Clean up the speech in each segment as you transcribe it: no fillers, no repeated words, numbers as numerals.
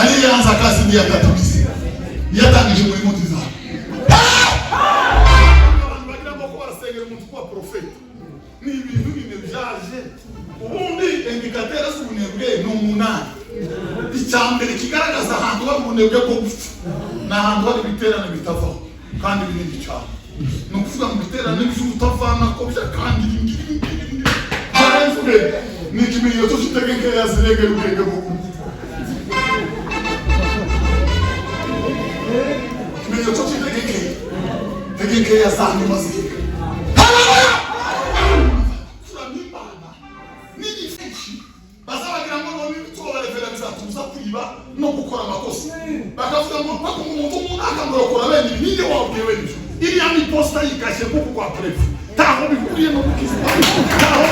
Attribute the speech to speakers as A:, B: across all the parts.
A: aliyeanza kazi ndiye atatimiza. Yatangije muri muti za abantu bagira ngo ko barasengera umuntu kwa profeti ni ibintu bine byaje. Ubundi indikatera z'ubunebwe ni umunani. Icyambere kigaragaza ahantu hari ubunebwe bwo gupfa na ahantu hari ibiterane bitavaho kandi binini cyane. No kuvuga mu biterane by'utavana ko bya kandi ni ikimenyetso cy'utegeke yazirege ubwenge bwo ikimenyetso cy'utegeke yazanye mazika. No gukora amakosa bakavuga ngo pako umuntu akamurokora bene ninde wabwiwe n'ibyo iri ya posta yikashe kuko kwa prefe taho bikuriye no kukizwa taho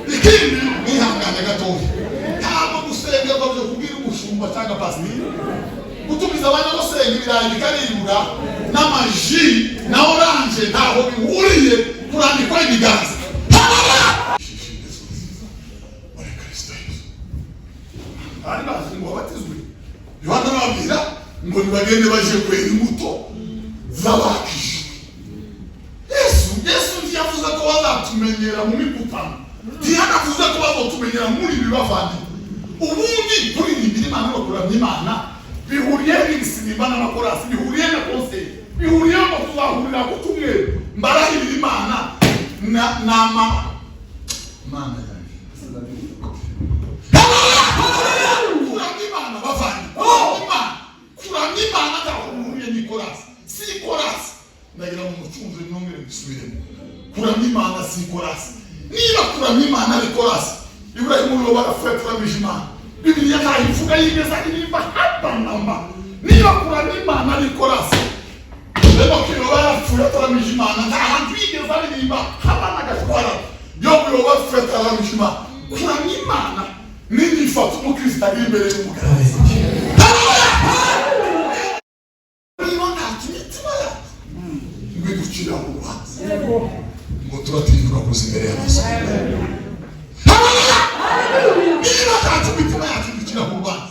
A: ikindi nihangane gatoya taho gusenga bavyo kugira umushumba cyangwa pastor gutumiza abana basenga ibirayi bikaribwa n'amaji na orange taho bihuriye kurandikwa ibiganza. Ari bazi ngo batizwe Yohana arabwira ngo nibagende baje kwera imbuto z'abakishwe. Yesu yavuze ko bazatumenyera mu miputano, ntiyanavuze ko bazotumenyera muri bibavanye. Ubundi kuri imbere Imana no kuramya Imana bihuriye n'ibisimba n'amakorasi, bihuriye na konseri, bihuriye no kuzahurira ko tumwe mbarahira Imana na Mana Imana tahuriye ni korasi. Si korasi. Ndagira mu mucunze n'ongere bisubiremo. Kuramya Imana si korasi. Niba kuramya Imana ari korasi, Ibrahimu yo barafetwa bijimana. Biblia ntayivuga yigeza irimba hapa namba. Niba kuramya Imana ari korasi, rero kiro barafetwa bijimana ntahantu yigeza irimba hapa nagashwara. Yo barafetwa bijimana. Kuramya Imana nini fatu mukristo ari imbere y'umugarazi. Ngo turatinda kuza imbere y'amaso. Niba ntacyo mitima yacu dukira ku Rwanda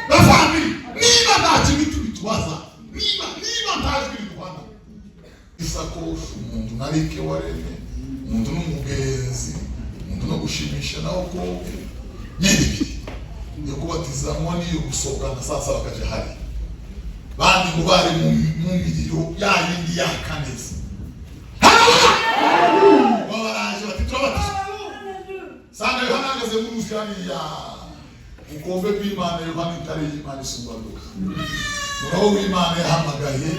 A: bavandi, niba ntacyo mitima bitwaza, niba ntacyo bitwaza isakoshi umuntu narike waremye, umuntu n'umugenzi, umuntu no gushimisha nawo ko nyine yo kubatizamo niyo gusogana sasa bakaje hari bandi ngo bari mu miriro yayindi yakaneze. Wabaraje bati turabatiza sanga Yohana agaze mu rusiyani ya ukombe bw'Imana. Yohana itari Imana isumbaruka muraho w'Imana yahamagaye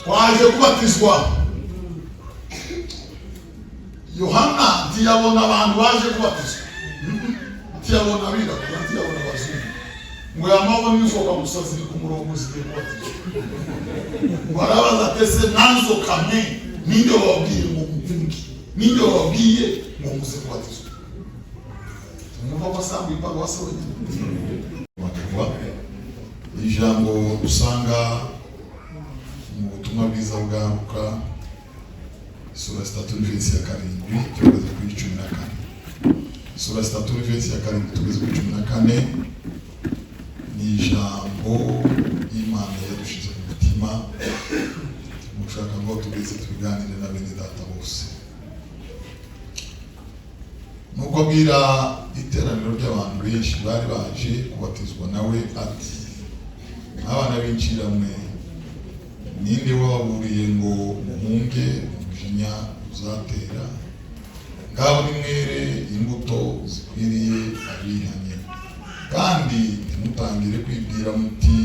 A: twaje kubatizwa. Yohana ntiyabona abantu baje kubatizwa, ntiyabona abirabura, ntiyabona abazungu, ngo yamabona inzoka gusa ziri ku murongo zigiye kubatizwa. Barabaza atese nanzo kamwe ninde wabwiye ngo mvungi, ninde wabwiye ngo muze kubatizwa. Mwumva ko sambu impago wasawe wakwa ijambo usanga mu butumwa bwiza bwa Luka sura 3:7 tugeze kuri 14. Sura 3:7 tugeze kuri 14 ni ijambo Imana yadushize ku mutima mushaka ngo tugeze tubiganire na bene data bose. Nuko abwira iteraniro ry'abantu benshi bari baje kubatizwa nawe ati, abana b'inshiramwe ninde wababuriye ngo muhunge umujinya uzatera? Ngabo nimwere imbuto zikwiriye abihanye, kandi ntimutangire kwibwira muti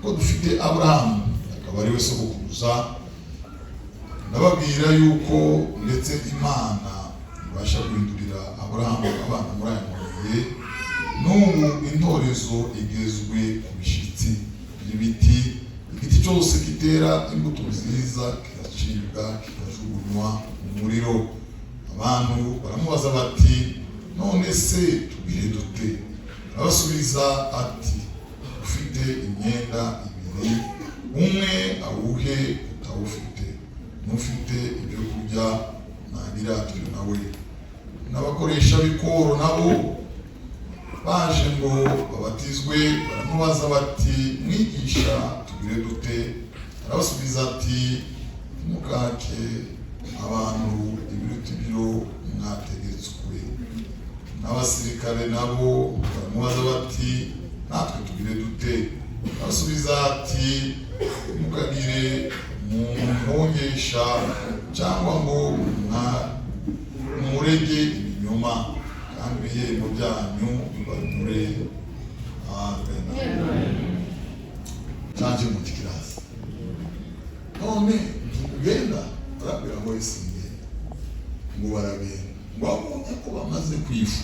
A: ko dufite Aburahamu akaba ari we sogokuruza. Ndababwira yuko ndetse Imana ibasha guhindurira Aburahamu abana muri aya mabuye. N'ubu intorezo igezwe ku bishitsi y'ibiti, igiti cyose kitera imbuto nziza kiracibwa kikajugunywa mu muriro. Abantu baramubaza bati, none se tubire dute? Abasubiza ati, ufite imyenda ibiri, umwe awuhe utawufite, n'ufite ibyo kurya nagira turi nawe. n'abakoresha b'ikoro nabo baje ngo babatizwe. Baramubaza bati mwigisha tugire dute? Arabasubiza ati mukake abantu ibiruta ibyo mwategetswe. N'abasirikare nabo baramubaza bati natwe tugire dute? Arabasubiza ati mukagire muhongesha cyangwa ngo murege ibinyoma kandi ibihembo byanyu bibanyure. Canje mu kirasi none genda barabwira ngo isinge ngo baragenda ngo abonye ko bamaze kwifu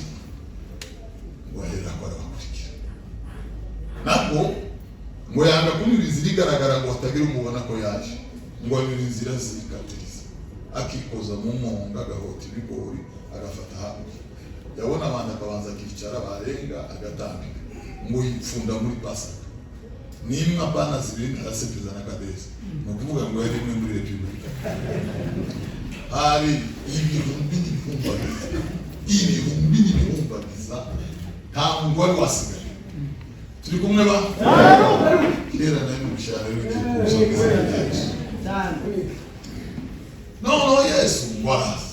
A: ngo ahera ko arabakurikira nabwo ngo yanga kunyuriza irigaragara ngo hatagira umubona ko yaje ngo anyura inzira zikatiriza akikoza mu monga agahota ibigori agafata hakurya yabona abantu akabanza akicara barenga agatambika ngo yipfunda muri Pasaka nimwe abana zibiri arasepeza na kadesi no kuvuga ngo yari imwe muri Republika hari ibihumbi n'ibihumbagiza nta muntu wari wasigaye. Turi kumwe ba kera nayo mushara w'igihe kuzoza Yesu no Yesu warazi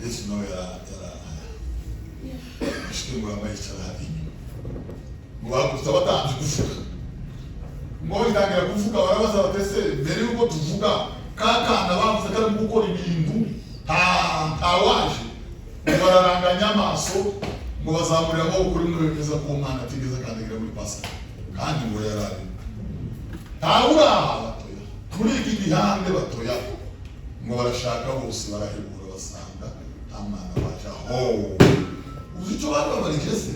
A: Yesu no yara ashike ngo amayicara hari ngo bagusa batanze kuvuga ngo itangira kuvuga barabaza batese mbere yuko tuvuga kakana bavuze ko ari gukora ibintu ntawaje bararanganya amaso ngo bazamurira amaboko kuri mwe bemeza ko umwana atigeze akandagira muri Pasika kandi ngo yarari ntawuraha batoya muri iki gihange batoya ngo barashaka bose barahebura basanga nta mwana waje aho uzi icyo bari babarigeze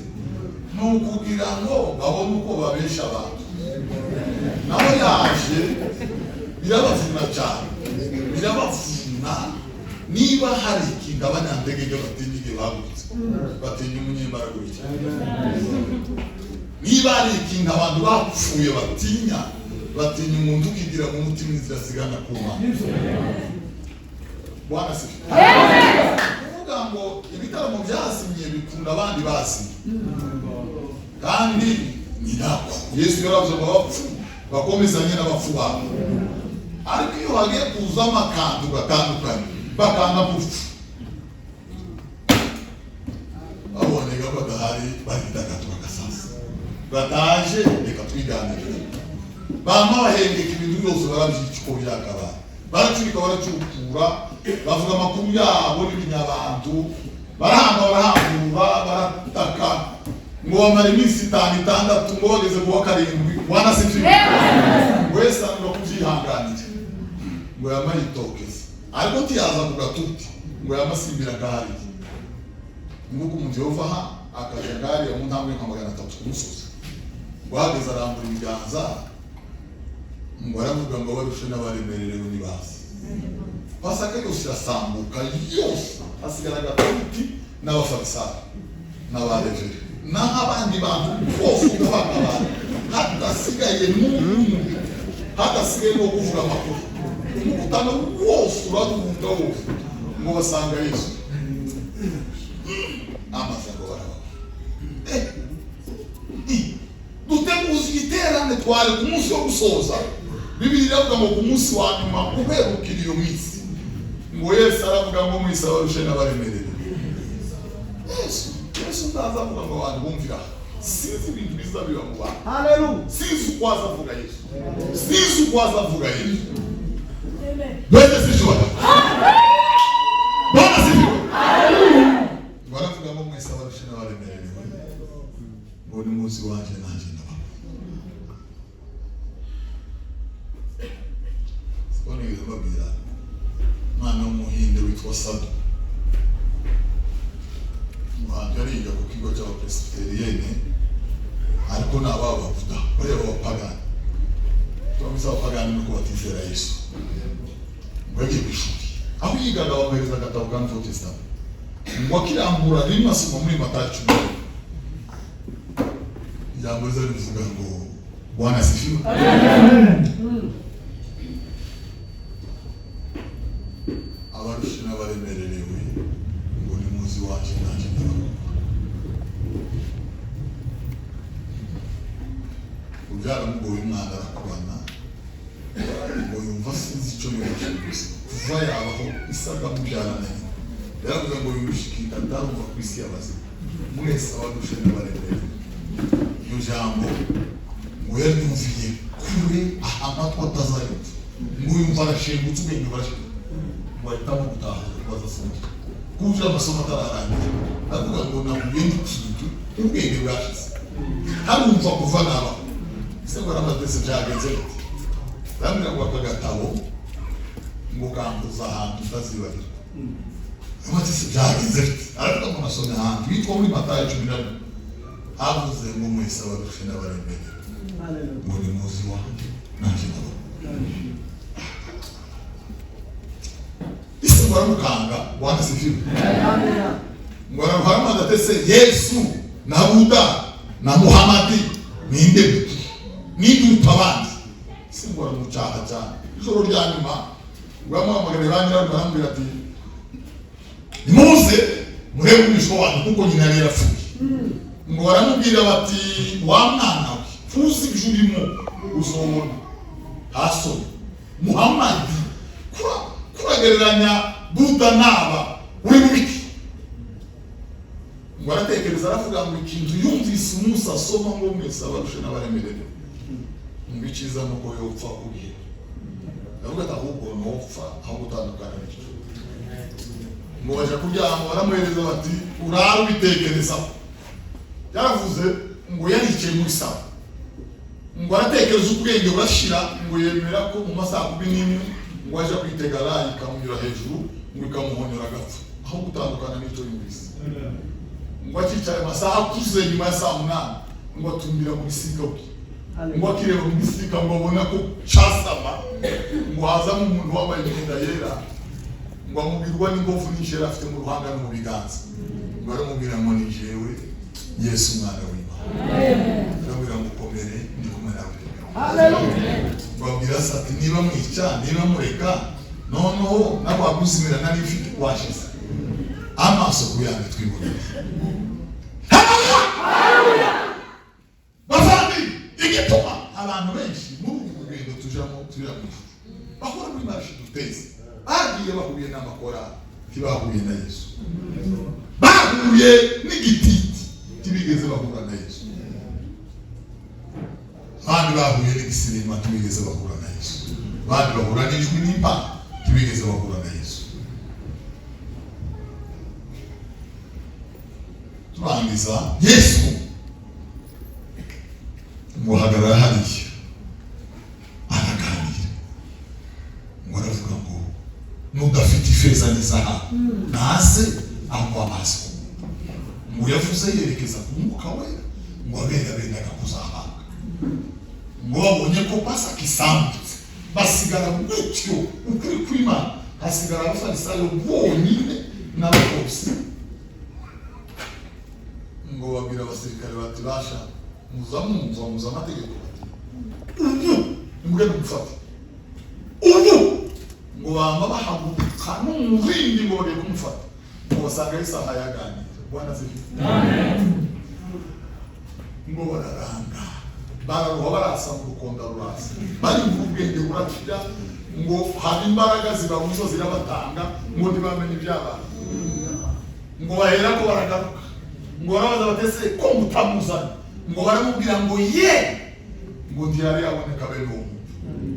A: ni ukugira ngo babone uko babesha abantu nawe yaje birabavuna cyane birabavuna. Niba hari ikintu abanyandege batinyige bagutse batinya umunyembaraga cyane, niba hari ikintu abantu bapfuye batinya umuntu ukigira mu mutima inzira sigana kuma Bwana sifi. Kuvuga ngo ibitaramo byasimye bikunda abandi basi kandi nirako Yesu yaravuze ngo bapfu bakomezanye n'abapfu babo, ariko iyo hagiye kuza amakantu gatandukanye bakanga gupfa aboneka badahari baridagatura gasasa bataje reka twiganirire bama bahengeka ibintu byose barabyicika uko byakabaye baracurika baracukura bavuga amakuru yabo n'ibinyabantu barahambura barataka ngo bamara iminsi 5-6 ngo bageze kuwa 7 Bwana sifiwe wese ngo kubyihanganira ngo yamayitokeze ariko tiyaza kugatuti ngo yamasimbira gari ngo kumuntu yova akaja gari ya muntambwe nka 300 kumusozi ngo hageze arambura ibiganza ngo aravuga ngo barushe n'abaremererewe nibasi Pasaka yose yasambuka yose asigara gatuti n'abafarisayo n'abareveri n'abandi bantu bose n'abakabana hadasigaye n'umuntu hadasigaye no kuvuga amakuru umukutano wose uradunda wose ngo basanga Yesu amasango baraba duteguza igiterane twari ku munsi wo gusoza Bibiri iravuga ngo ku munsi wa nyuma uherukira iyo minsi ngo Yesu aravuga ngo mwisa barushe n'abaremerere Yesu ndazavuga ngo abantu bumvira sinzi ibintu bizabiba mu bantu. Haleluya. Sinzi ukwaza avuga Yesu. Sinzi ukwaza avuga Yesu. Amen. Bwana sifiwe. Amen. Bwana sifiwe. Haleluya. Baravuga ngo mwese abarushe n'abaremerere ngo ni munsi wanje nanje ndaba. Sibone yababwira mwana w'umuhinde witwa Sadu. Yariga ku kigo cy'abapresbyterienne ariko n'ababavuga bareba abapagani twamisa abapagani nuko batizera Yesu bagiye kwishuri aho yigaga bamuhereza agatabo ka New Testament ngo akirambura rimwe asoma muri Matayo 10 ijambo rivuga ngo Bwana sifiwe. Abarushe n'abaremererewe ngo byaramugoye umwana arakurana ngo yumva sinzi icyo yumva gusa kuva yabaho isaga mubyarana yaravuga ngo yumushikira atarumva ku isi y'abazima mwese abadushe n'abarebere iyo jambo ngo yaryumviye kure amatwi atazayumva ngo yumva arashengutse ubwenge burashira ngo ahitamo gutaha kubaza asoma kuja amasomo atararangira avuga ngo nahuye n'ikintu ubwenge bwashize harumva kuva nabaho ese ngo aramatese byagenze bite bamwe ngo akagatabo ngo kambuza ahantu utazibagirwa amatese byagenze bite aravuga ngo nasomye ahantu yitwa muri Matayo 11 havuze ngo mwese abadushe n'abarembere ngo ni muzi wanjye nanjye nabo isi baramukanga wanasifiwe ngo aramuhama adatese Yesu na Buda na Muhamadi ninde buti ninde abandi isi ngo aramucaha cyane ijoro rya nyuma ngo amuhamagare banyira barambwira ati nimuze murebe umwisho wanyu kuko nyina yari yarapfuye ngo baramubwira bati wa mwana we tuzi bijurimo uzobona haso Muhamadi kuragereranya Buda naba uri mubiki ngo aratekereza aravuga ngo ikintu yumvise Musa asoma ngo mwese abarushe n'abaremerere ngo iciza nuko yopfa ugiye aravuga ati ahubwo nopfa aho gutandukana n'icyo ngo baje kuryama baramuhereza bati urara ubitekereza yaravuze ngo yaricaye muri saba ngo aratekereza ubwenge burashira ngo yemera ko mu masaha 11 ngo aje kwitega rayi ikamunyura hejuru ngo ikamuhonyora agapfa aho gutandukana n'icyo yumvise ngo akicaye amasaha akuze nyuma ya saa 8 ngo atumbira mu gisika bwe ngo akireba mu gisika ngo abona ko casama ngo hazamo umuntu wambaye imyenda yera ngo amubwirwa n'ingofu n'ishera afite mu ruhanga no mu biganza ngo aramubwira ngo ni jewe Yesu mwana w'Imana aramubwira ngo komere ndi kumwe nawe babwira sati niba mwica niba mureka noneho nabaguzimira nari mfite kwashize amaso kuyandi twiboneye bavandi igituma abantu benshi muri ubu rugendo tujamo turamo bakora muri marshi duteze bagiye bahuye n'amakora tibahuye na Yesu bahuye n'igititi tibigeze bahura na Yesu bandi bahuye n'igisirima tibigeze bahura na Yesu bandi bahura n'ijwi n'impa tibigeze bahura na Yesu turangiza Yesu muhagarara hariya araganira ngo aravuga ngo nudafite ifeza n'izahabu naze aho amaso ngo yavuze yerekeza ku mwuka we ngo abendaga kuzahabwa ngo babonye ko pasa kisambutse basigara gutyo ukuri kw'Imana hasigara abafarisayo bonyine n'abakozi ngo babwira abasirikare bati basha muza amategeko mbwe n'umufata ngo bamba bahaguruka n'umurindi ngo bagiye kumufata ngo basanga isaha yaganira Bwana asifiwe ngo bararanga bararuha barasa mu rukonda rurasa bari mu bwenge buracira ngo hari imbaraga zibabuza zirabatanga ngo ntibamenye ibyabaye ngo bahera ko baragaruka ngo barabaza batese ko mutamuzana ngo baramubwira ngo ye ngo ndiyari yaboneka bene uwo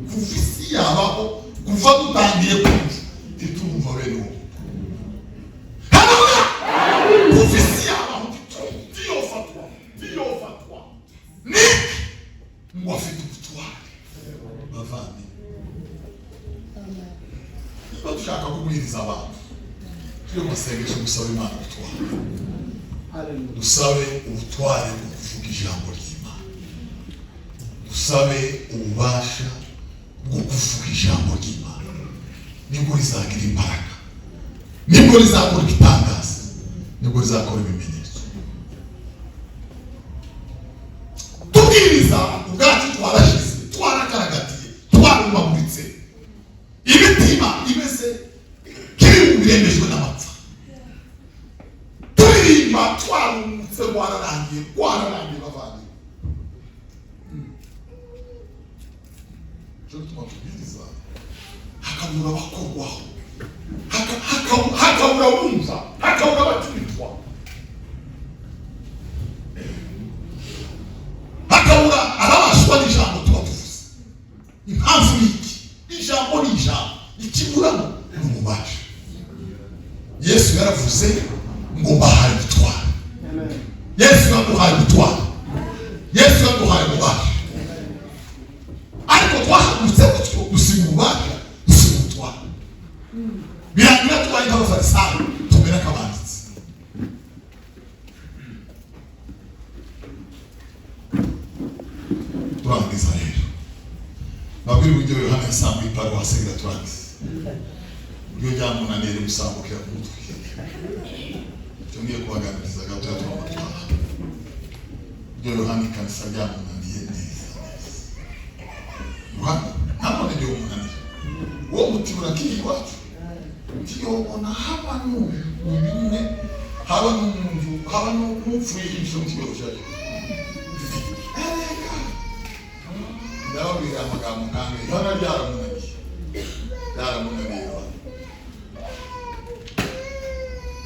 A: kuva isi yabaho kuva dutangiye kumva titumva bene uwo kuva isi yabaho tiyofatwa ni ngo afite ubutware bavandi niba dushaka kubwiriza abantu tujye mu masengesho gusaba Imana ubutware dusabe ubutware bwo kuvuga ijambo ry'Imana dusabe ububasha bwo kuvuga ijambo ry'Imana nibwo rizagira imbaraga nibwo rizakora igitangaza nibwo rizakora ibimenyetso tubwiriza ubwacu twarashize twarakaragatiye twarumaguritse imitima imeze kiri biremejwe n'amapfa turirimba twarumutse wararangiye bavandi cyo tumubwiriza hakabura abakorwaho hakabura bumva hakabura batwitwa hakabura ababashwa n'ijambo tuba tuvuze. Impamvu ni iki? Ijambo ni ijambo, ikiburamo ni umubasha. Yesu yaravuze ngo mbahaye gutwara. Yesu yaduhaye gutwara, Yesu yaduhaye ububasha, ariko twahagurutse gutyo gusiga ububasha gusiga ubutwara. Birangira tubaye nk'abafarisayo tumera nk'abanditsi. Turangiza rero babwira uburyo Yohana yasambuye iparuwasi turangiza ibyo byamunanira gusambukira ku mutwe. Tugiye kubaganiriza gato y'amatwara ibyo Yohana ikanisa ryamunaniye neza. Yohana ntabwo nibyo umunaniye uwo mutima urakiye iwacu kiyobona haba n'ubimwe haba n'umuntu haba n'upfuye ibyo kibazo cyaje. Ndababwira amagambo nkange Yohana byaramunaniye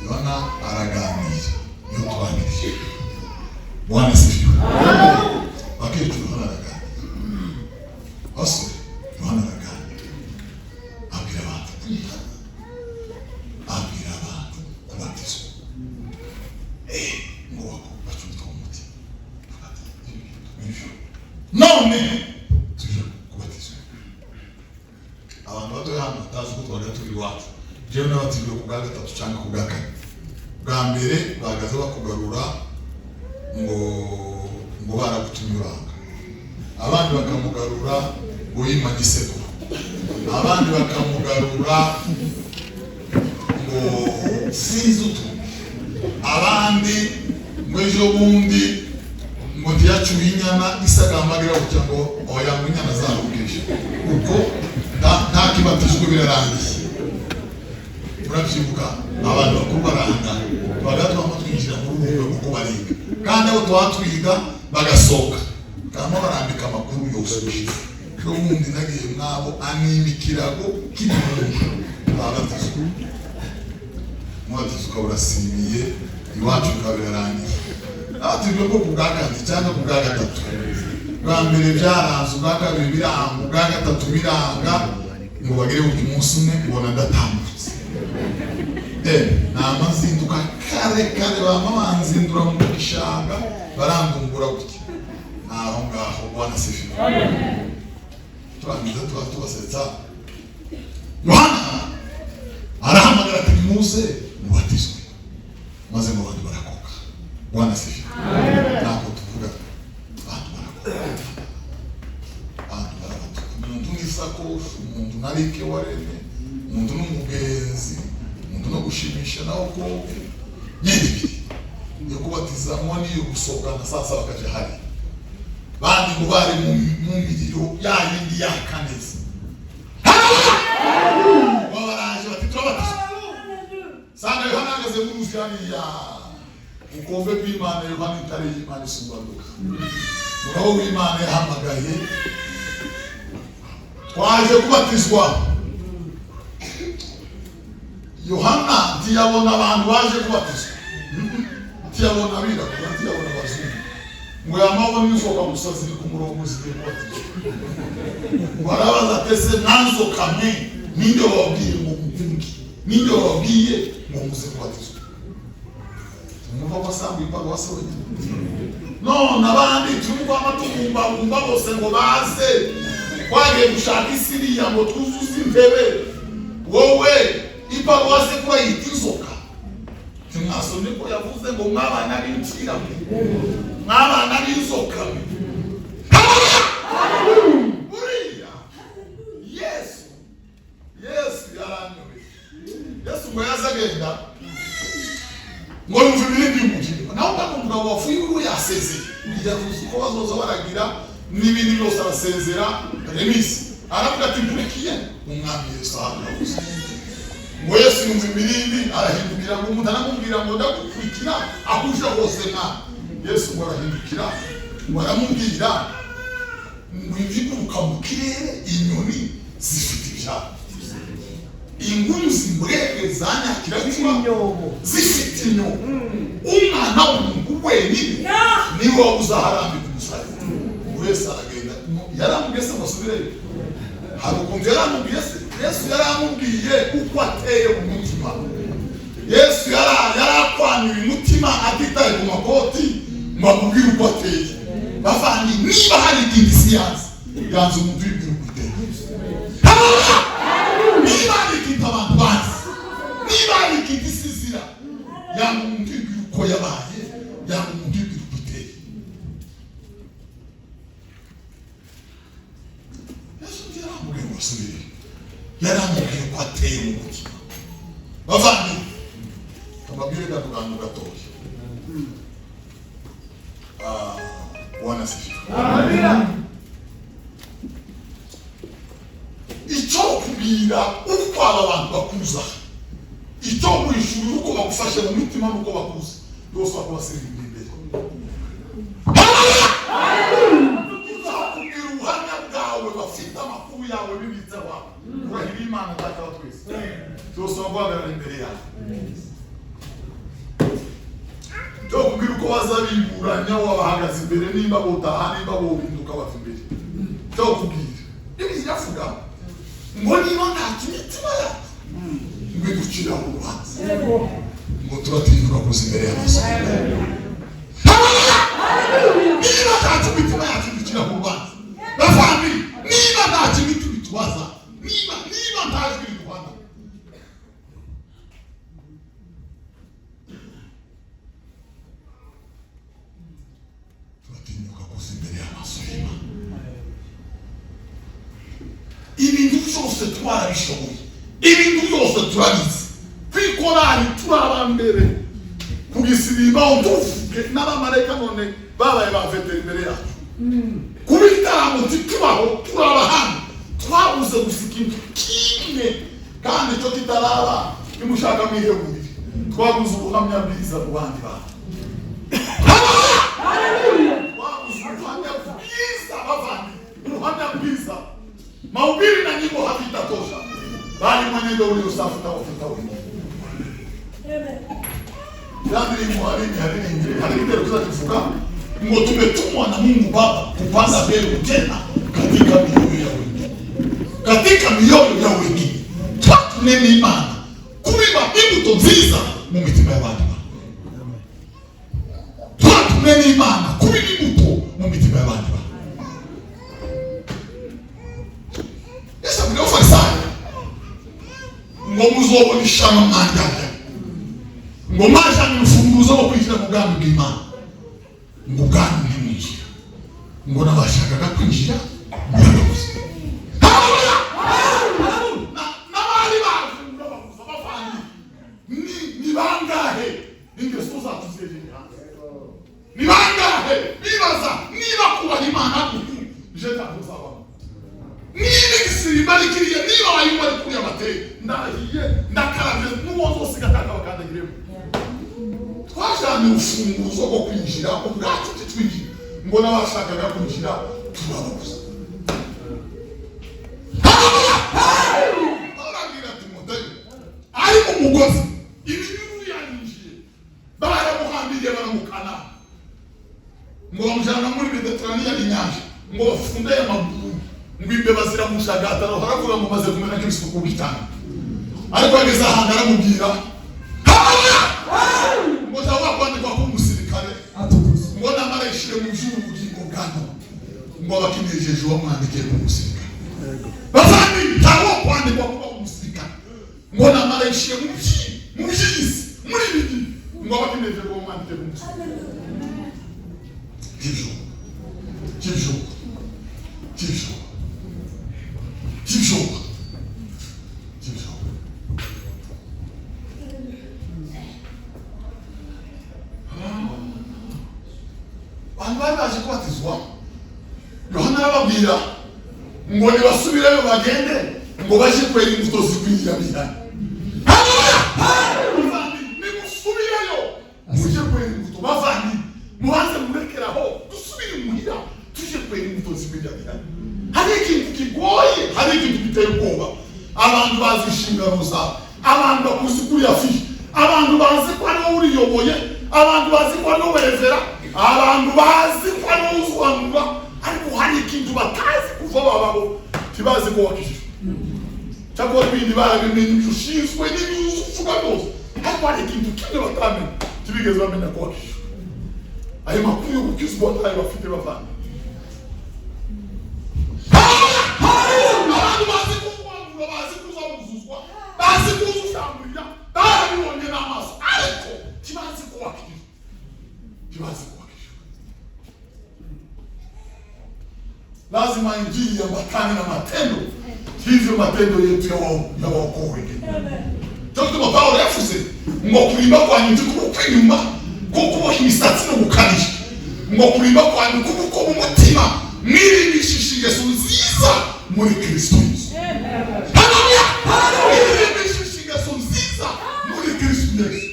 A: Yohana araganira iyo twanirije Bwana sifiwe. Bakecuru Yohana araganira, basore Yohana araganira, abwira abantu kubatizwa. Ngo bacumita umuti none tuje kubatizwa. Abantu batoya hano batazi ko twari turi iwacu. Jewe n'abatizwe ku bwa gatatu cyangwa ku bwa kane. Bwa mbere bagaze bakugarura ngo baragutumye uranga, abandi bakamugarura ngo yimanye isekuru, abandi bakamugarura ngo sinzi utuntu, abandi ngo ejo bundi ngo ntiyacuye inyana isagambagiraho cyangwa oya ngo inyana zarukije kuko nta kibatijwe birarangiye. Murabyibuka abantu bakuru baranga bagatuma twinjira muri ubu kuko bariga, kandi abo twatwiga bagasohoka kama barambika amakuru yose ushize. N'ubundi nagiye mwabo animikirago k'ibintu babatizwa. Mubatizwa urasimiye iwacu kabirarangiye. Abatizwa ko ku bwa kane cyangwa ku bwa gatatu. Bwa mbere byaranze, ubwa kabiri biranga, ubwa gatatu biranga ngo bagire uyu munsi umwe ubona ndatambutse. Namazinduka kare bama banzindura mu gishanga barandumbura gutya naho ngaho. Bwana sifiwe. Turangiza tubasetsa Yohana arahamagara ati muze mubatizwe maze ngo abantu barakoka. Bwana sifiwe. Nako tuvuga abantu barakoka, umuntu n'isakoshi, umuntu narike warene, umuntu n'umugenzi, umuntu no gushimisha naho ko nyiri yo kubatizamwa niyo gusohokana sasa bakaje hari bandi ngo bari mu miriro yindi yakaneze babaraje bati turabatizwa. Sanga Yohana agaze mu rusiyani ya ukombe bw'Imana. Yohana itari Imana isumbaduka, murabo w'Imana yahamagaye twaje kubatizwa. Yohana ntiyabona abantu baje kubatizwa, ntiyabona abirabura, ntiyabona abazungu, ngo yamabona inzoka gusa ziri ku murongo zigiye kubatizwa. Barabaza atese nanzoka mwe ninde wabwiye ngo mukungi, ninde wabwiye ngo muze kubatizwa? Mwumva basambu iparuwasi wenyine. None abandi tumva amatugumba bose ngo baze twagiye gushaka isiriya ngo twuzuze intebe. Wowe iparuwasi kuba yita inzoka. Tumwasomye ko yavuze ngo mwabana b'incira mwe, mwabana b'inzoka mwe. Uriya Yesu yaranyoye. Yesu ngo yazagenda ngo yumve ibindi by'umutima. Naho kandi umugabo wafuye uwo yasezeye yavuze ko bazoza baragira n'ibindi byose arasezera remisi. Aravuga ati nkurikiye umwami Yesu aravuze ngo Yesu yumva imirindi arahindukira ngo umuntu aramubwira ngo ndagukurikira ahuje hose na Yesu ngo arahindukira ngo aramubwira ngo ibiguruka mu kirere inyoni zifite ibyabo, ingunzi mbwebwe zanyakira zifite inyobo. Umwana w'umuntu wenyine niwe uzaharambika umusaraba. Wese aragenda yaramubwiye se musubire. Hari ukuntu yaramubwiye se. Yesu yaramubwiye uko ateye mu mutima. Yesu yarakwanyuye umutima atitaye ku makoti ngo amubwire uko ateye. Bavandi niba hari ikindi siyansi yanze umuntu wibwira uko ateye. Niba hari ikindi abantu bazi, niba hari ikindi sizira yanze umuntu wibwira uko yabaye, yanze umuntu wibwira uko ateye. Yesu yaramubwiye ngo asubire. Yaramubwiye ko ateye mu mutima. Bavandi kababwire gato gatoya. Bwana sifiwe. Amina. Icyo kubwira uko abantu bakuza, icyo kwishura uko bagufashe mu mitima nuko bakuza, yose bakubasirira imbere. Kubwira ubuhamya bwawe bafite amakuru yawe bibitse wawe, urahira Imana data wa twese, yose baguhagarara imbere yawe. Cyo kubwira uko bazabiburanya wabahagaze imbere, nimba botaha nimba bohinduka bava imbere. Cyo kubwira ibi yavuga ngo niba nta kimitima yawe ngo ducira mu rubanza ngo turatinyura kuza imbere y'amaso. Niba nta kimitima yacu ducira mu rubanza, bavandi niba nta kimitima tubaza, niba nta jwi rwanda, turatinyuka kuza imbere y'amaso y'Imana. Ibintu byose twarabishoboye, ibintu byose turabizi, kwikorari turaba mbere kugisiribaho tuvuge n'abamarayika none babaye bafetera imbere yacu. Kubitaramo tubaho turaba hano twabuze gusika ikintu kimwe kandi cyo kitaraba nimushaka mwihebuje twabuze ubuhamya bwiza ku bandi bantu. Twabuze ubuhamya bwiza bavandi, ubuhamya bwiza mahubiri na nyimbo havitatosha, bali mwenendo ule usafuta wafuta wengi. Yandiri mwalini halini kuza tufuka ngo tumetumwa na Mungu Baba kupanda mbele tena katika mioyo ya wengine, katika mioyo ya wengine twatunene Imana kubiba imbuto nziza mu mitima y'abantu. Twatunene Imana kubiba imbuto mu mitima y'abantu. Esa mwe ufarisayo ngo muzobona ishama mandaga ngo maja n'ufunguzo wo kwinjira mu bwami bw'Imana, ngo bwami n'imwinjira ngo nabashakaga kwinjira murabuze. N'abari bafungura bakuza bavanye ni bangahe ingeso zatuzegera, ni bangahe bibaza niba kubaha Imana kuko je ndakuzaba niba gisiriba likiriye niba bayimwe kuri abate ndahiye ndakaravye n'uwo zose gataka bakandagiremo. Twashanye ufunguzo rwo kwinjira ubwacu twinjira ngo nabashakaga kwinjira turababuza. Aragira Timoteyo ari mu mugozi ibintu yaninjiye baramuhambiriye baramukana ngo bamujana muri Mediterania n'inyanja ngo bafunde amaguru ngwimbe bazira mushagata no haravuga ngo maze kumena nk'ibisuku bitanga, ariko ageze ahantu aramubwira ngo zawa kwandikwa ku musirikare ngo namara ishire mu juru bugingo bwanyu ngo bakinejeje wa mwandike ku musirikare. Bavandi tawo kwandikwa ku musirikare ngo namara ishire mu jisi muri bigi ngo bakinejeje wa mwandike ku musirikare. Kijjo Bari baje kubatizwa, Yohana arababwira ngo nibasubireyo bagende ngo baje kwera imbuto zigwira bihana. Nimusubireyo muje kwera imbuto bavandi mubanze murekeraho dusubire muhira tuje kwera imbuto zigwira. byagenda hari ikintu kigoye hari ikintu giteye ubwoba abantu bazi inshingano zabo abantu bakuzi kuri yafi abantu bazi ko ari uriyoboye abantu bazi ko ari uberezera abantu bazi ko ari uzwanura ariko hari ikintu batazi kuva bababo kibazi ko wakishije cyangwa ibindi barabimenye ushinzwe n'ibivuga byose ariko hari ikintu kimwe batamenye kibigeze bamenya ko wakishije ayo makuru yo gukizwa ntayo bafite bavana abantu bazi kuzwanura bazi kuzabuzuzwa bazi kuzushamburira barabibonye n'amaso ariko kibazi ko wakishije kibazi ko wakishije lazima injili ambatane na matendo hivyo matendo yetu ya wokovu Dr. Paulo yavuze ngo kurimba kwanyu kwinyuma kuko imisatsi no gukanisha ngo kurimba kwanyu kuko umutima mwirindishije Yesu nziza muri Kristo Yesu. Haleluya! Mwirindishije Yesu nziza muri Kristo Yesu.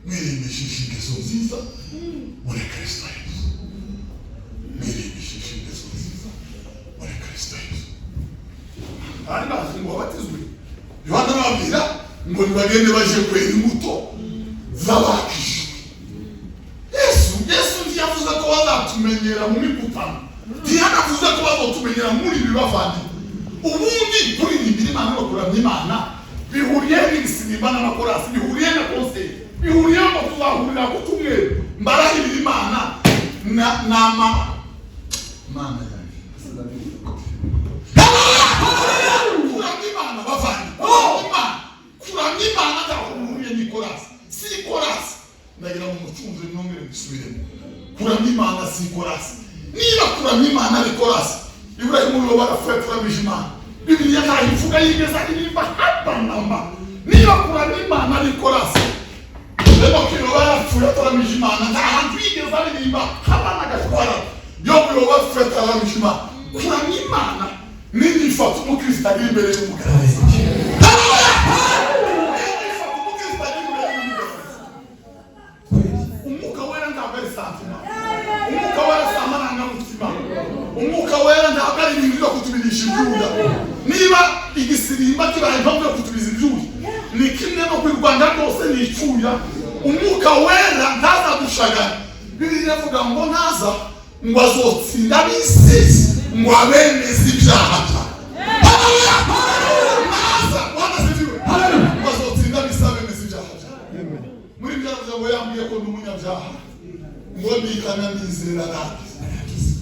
A: Mwirindishije Yesu nziza muri Kristo Yesu. Mwirindishije Yesu nziza muri Kristo Yesu. Ari bazi ngo batizwe. Yohana arababwira ngo nibagende baje kwera imbuto z'abakishijwe. Yesu ntiyavuze ko bazatumenyera mu mikutano. Ntiyanavuze ko bazotumenyera muri ibi bavandi. Ubundi kuririmbira Imana no kuramya Imana bihuriye n'ibisirimba n'amakorasi bihuriye na konseri bihuriye ngo tuzahurira ku tumweru mbarahirira Imana nama Mana yanjye kuramya Imana bavandi kuramya Imana atahuriye n'ikorasi si korasi ndagira mu mucunze n'umwe bisubiremo kuramya Imana si korasi niba kuramya Imana ari korasi Ibrahimu yo barafetwa Imana Biblia ntayivuga yigeza irimba hapa namba niba kuramya Imana ari korasi rero kiro barapfuye ataramije Imana nta hantu yigeza irimba haba n'agashwara yo yo barafetwa Imana kuramya Imana nini ifata umukristo ari imbere y'umugarazi umuka wera ntabwo ari santima umuka wera samaranga mutima umuka wera ntabwo ari ibintu byo kutubirisha ibyuya niba igisirimba kibaye impamvu yo kutubiza ibyuya ni kimwe no kwirwanda rwose ni icyuya umuka wera ntaza gushagara Bibiliya ivuga ngo ntaza ngo azotsinda ab'isi ngo abemeze ibyaha byabo ntaza wanaziviwe ngo azotsinda ab'isi abemeze ibyaha byabo muri byavuze ngo yambwiye ko ndi umunyabyaha ngo ndikana ndizera nabi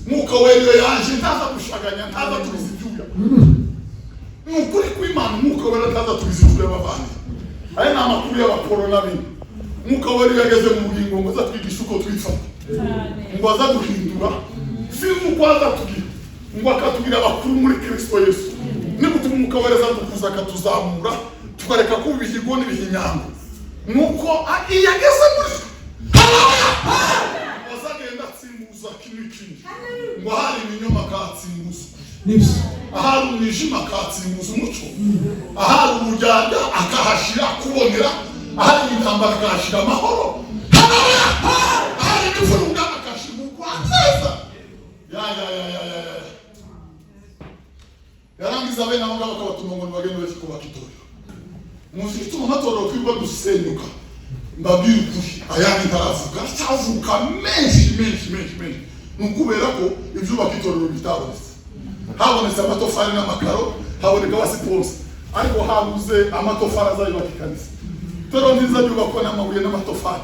A: mwuka wera yaje ntaza gushaganya ntaza tubiza ibyuya nukuri kw'Imana mwuka wera ntaza tubiza ibyuya bavandi aya ni amakuru y'abaporo n'abindi mwuka wera yageze mu bugingo ngo aza twigisha uko twifata ngo aza duhindura si nk'uko aza tugira ngo akatubwira abakuru muri Kristo Yesu nigutuma umwuka wera aza dukuza akatuzamura tukareka kuba ibihigo n'ibihinyango nuko yageze muri azagenda atsimbuza kimwe kimwe ngo hari ibinyoma akatsimbuza ahari umwijima akatsimbuza umuco ahari umujyanda akahashira kubonera ahari intambara akahashira amahoro ahari n'ifurunga akahashira ubugwaneza yarangiza bene abo ngabo akabatuma ngo nibagende bake kubaka itorero muzi gituma amatorero kwirwa dusenyuka mbabwira ukuri ayandi ntaravuga cyavuka menshi nukubera ko ibyubaka itorero bitabonetse habonetse amatofari n'amakaro haboneka abasiponsa ariko habuze amatofari azayubaka ikanisa itorero nziza ryubakwa n'amabuye n'amatofari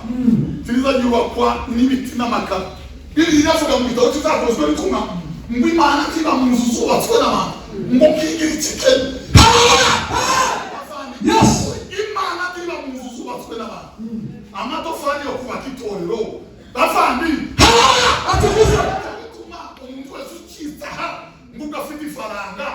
A: nziza ryubakwa n'ibiti n'amakaro Bibiliya ivuga mu gitabo kizakozwe n'intumwa ngo Imana ntiba mu nzu zubatswe n'abantu ngo kigira ikikene Imana ntiba mu nzu zubatswe n'abantu amatofari yo kubaka itorero bavandi atukuza gutuma umuntu wese ukitaha ngo ugafite ifaranga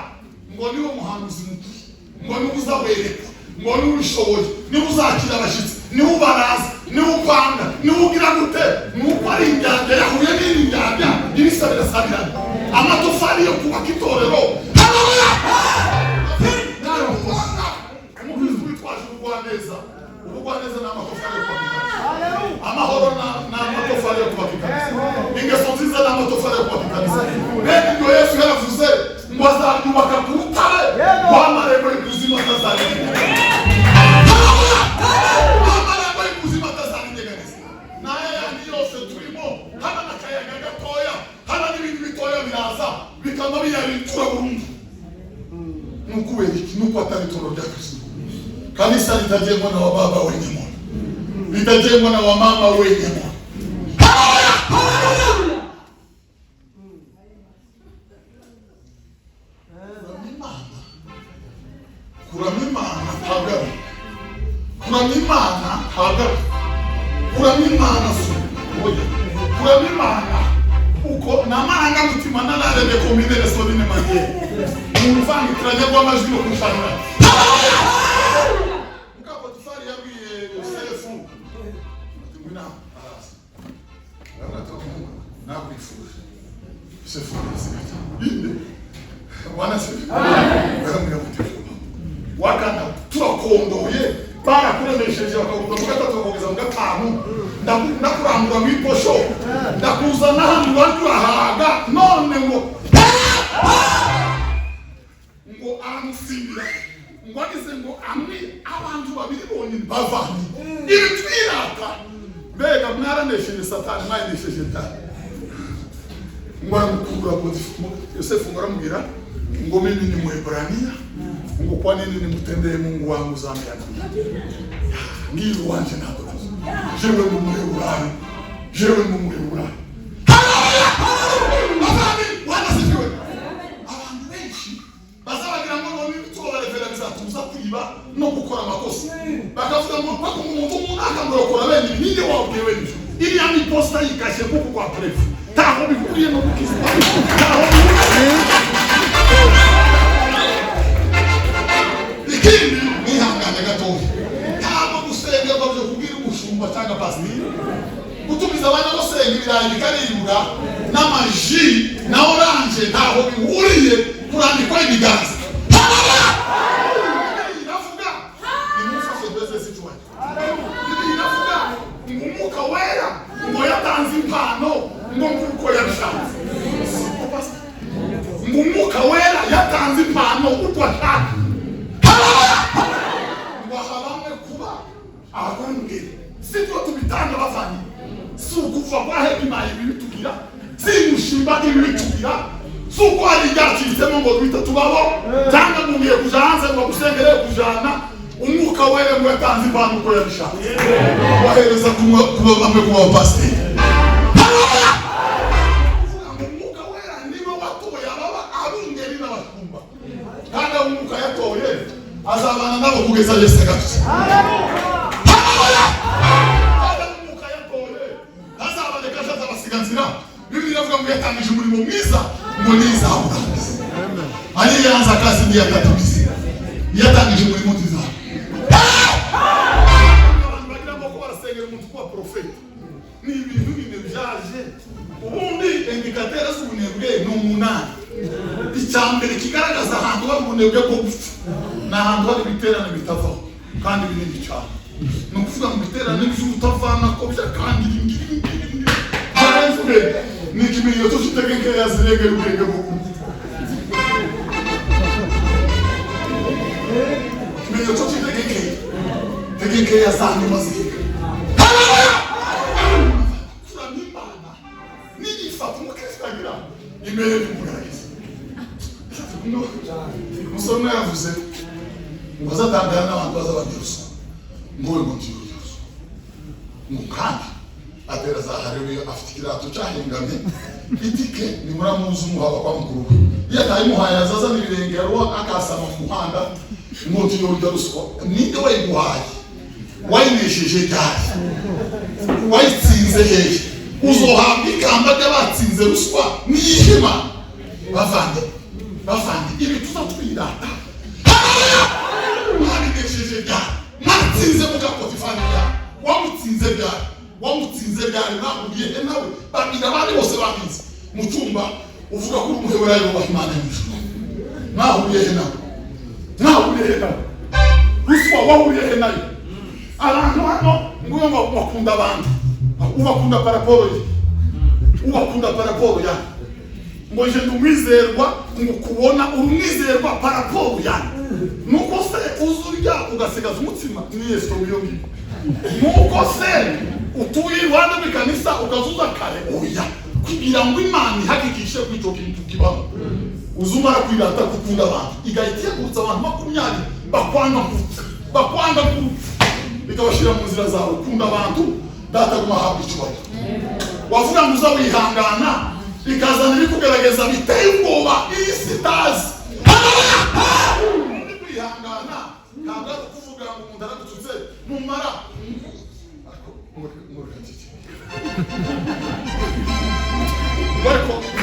A: ngo niwe muhanuzi mukuru ngo niwe uzabereka ngo niwe ushoboye niwe uzakira abashyitsi niwe ubaraza niwe upanga niwe ugira gute nuko ari indyarya yahuye n'indyarya ibisabira sabirana amatofari yo kubaka itorero umukristo witwaje ubugwaneza ni amatofari yo kubaka itorero amahoro n'amatofari yo kubaka ikanisa, ingeso nziza n'amatofari yo kubaka ikanisa. Bene ibyo Yesu yaravuze ngo azanyubaka ku rutare rw'amarembo y'ikuzimu atazarinyeganeza. Amarembo y'ikuzimu atazarinyeganeza. Nayo yandi yose turimo, hano n'akayaga gatoya, hano n'ibindi bitoya biraza bikaba biyabitura burundu. Nukubera iki? Nuko atari ituro rya Kristo. Kanisa litajengwa na wababa wenye moyo, litajengwa na wamama wenye moyo. Kuramimana hagaru, kuramimana hagaru, kuramimana oya, kuramimana uko namanga mutima nararebe kombinere sodine manje umvangi turajya amajwi no kushana. Mukapa tufari yabwiye Yosefu ati mwina arasa aratoka nakwifuje Yosefu inde wana sefu baramira mutefu wakana turakondoye barakuremesheje bakavuga mu gatatu bakogeza mu gatanu ndakurambura mu iposho ndakuzana hano wandurahaga none ngo amusimbira ngo ageze ngo amwe abantu babiri bonyine bavanye ibitwirata mbega mwaranesheje Satani mwayinesheje dani ngo aramukura Yosefu ngo aramubwira ngo mimi ni Mwebrania ngo kwa nini nimutendee Mungu wangu zambi yangu ngiyo wanje nako jewe mu Mwebrania jewe mu Mwebrania abandi wanasifiwe abantu benshi bazabagira ngo n'ibitoro barevera bizatuza kwiba no gukora amakosa bakavuga ngo kwa umuntu akamurokora bene ninde wabwiwe n'ibyo iri ya posta yikashe kuko kwa prefu taho bikuriye no kukizwa taho ikindi nihangane gatoya ntabwo gusenga bavyo kugira umushumba cyangwa pastor gutumiza abana gusenga ibirayi bikaribwa n'amaji na orange ntaho bihuriye kurandikwa ibiganza. Inavuga imufashe beze situation inavuga umwuka wera ngo yatanze impano ngo nguko yabishatse umwuka wera yatanze impano uko ashaka ngo habamwe kuba abangere sitwa tubitanga bavanye si ukuva kwa hekima ibitugira si mushimba ibitugira suko ari ryacitsemo ngo bita tubabo cyangwa mugiye kujanze ngo gusengere kujana umwuka wera ngo yatanze impano uko yabishatse wahereza kuba bamwe kuba pastor. Umwuka wera niwe watoye ababa abungeri n'abashumba kandi umwuka yatoye azabana nabo kugeza Yesu gatse. Umwuka yatoye azaboneka azabasiganzira Biblia inavuga ngo yatangije umurimo mwiza ngo nizabura. Ari yanza kazi ndi yakatumiza yatangije umurimo mwiza. Abantu bagira ngo barasengera umuntu kwa profeti ni ibintu bine byaje ubundi indikateur z'ubunebwe n'umunani. Icyambere kigaragaza ahantu hari ubunebwe bwo gupfa n'ahantu hari ibiterane bitavaho kandi binini cyane. No kuvuga ngo ibiterane by'ubutavana ko bya kandi ni kimenyetso cy'itegeko yazirege ubwenge bwo kimenyetso cy'itegeko yazanye mazika turamimana n'igifata umukristo agira imbere y'umugaragaza umusore yaravuze ngo azatangana n'abantu bazabagirusa ngo we ngo ntirugirusa ngo kandi atera zahariwe afite ikirato cyahingamye itike ni muramuzi umuhaba kwa mukuru yataye muhaya azaza n'ibirenge yarwa akasama mu muhanda ngo ntiyorya ruswa ninde wayiguhaye wayinesheje cyane wayitsinze hehe uzohabwa ikamba ry'abatsinze ruswa n'ihema bavande ibi tuzatwirata wabinesheje cyane mwatsinze mugapotifani cyane wamutsinze cyane wamutsinze byari nakugiye nawe babira bari bose babizi mu cyumba uvuga ko umuhebera yo Imana y'ijuru nahuriye nawe ruswa wahuriye nayo abantu hano nguye ngo bakunda abantu ubakunda paraporo ye, ubakunda paraporo ya ngo je ndumwizerwa ngo kubona urumwizerwa paraporo ya nuko se uzurya ugasigaza umutsima ni Yesu wiyongi, nuko se utuye iruhande rw'ikanisa ukazuza kare oya kugira ngo Imana ihakikishe ko icyo kintu kibaho. Uzumara kwirata gukunda abantu igahita yagutsa abantu 20 bakwanga bikabashira mu nzira zawe. Ukunda abantu data guma habwa icyubahiro. Wavuga ngo uzawihangana ikazana ibikugerageza biteye ubwoba isi itazi. Kwihangana ntabwo ari ukuvuga ngo umuntu aragututse numara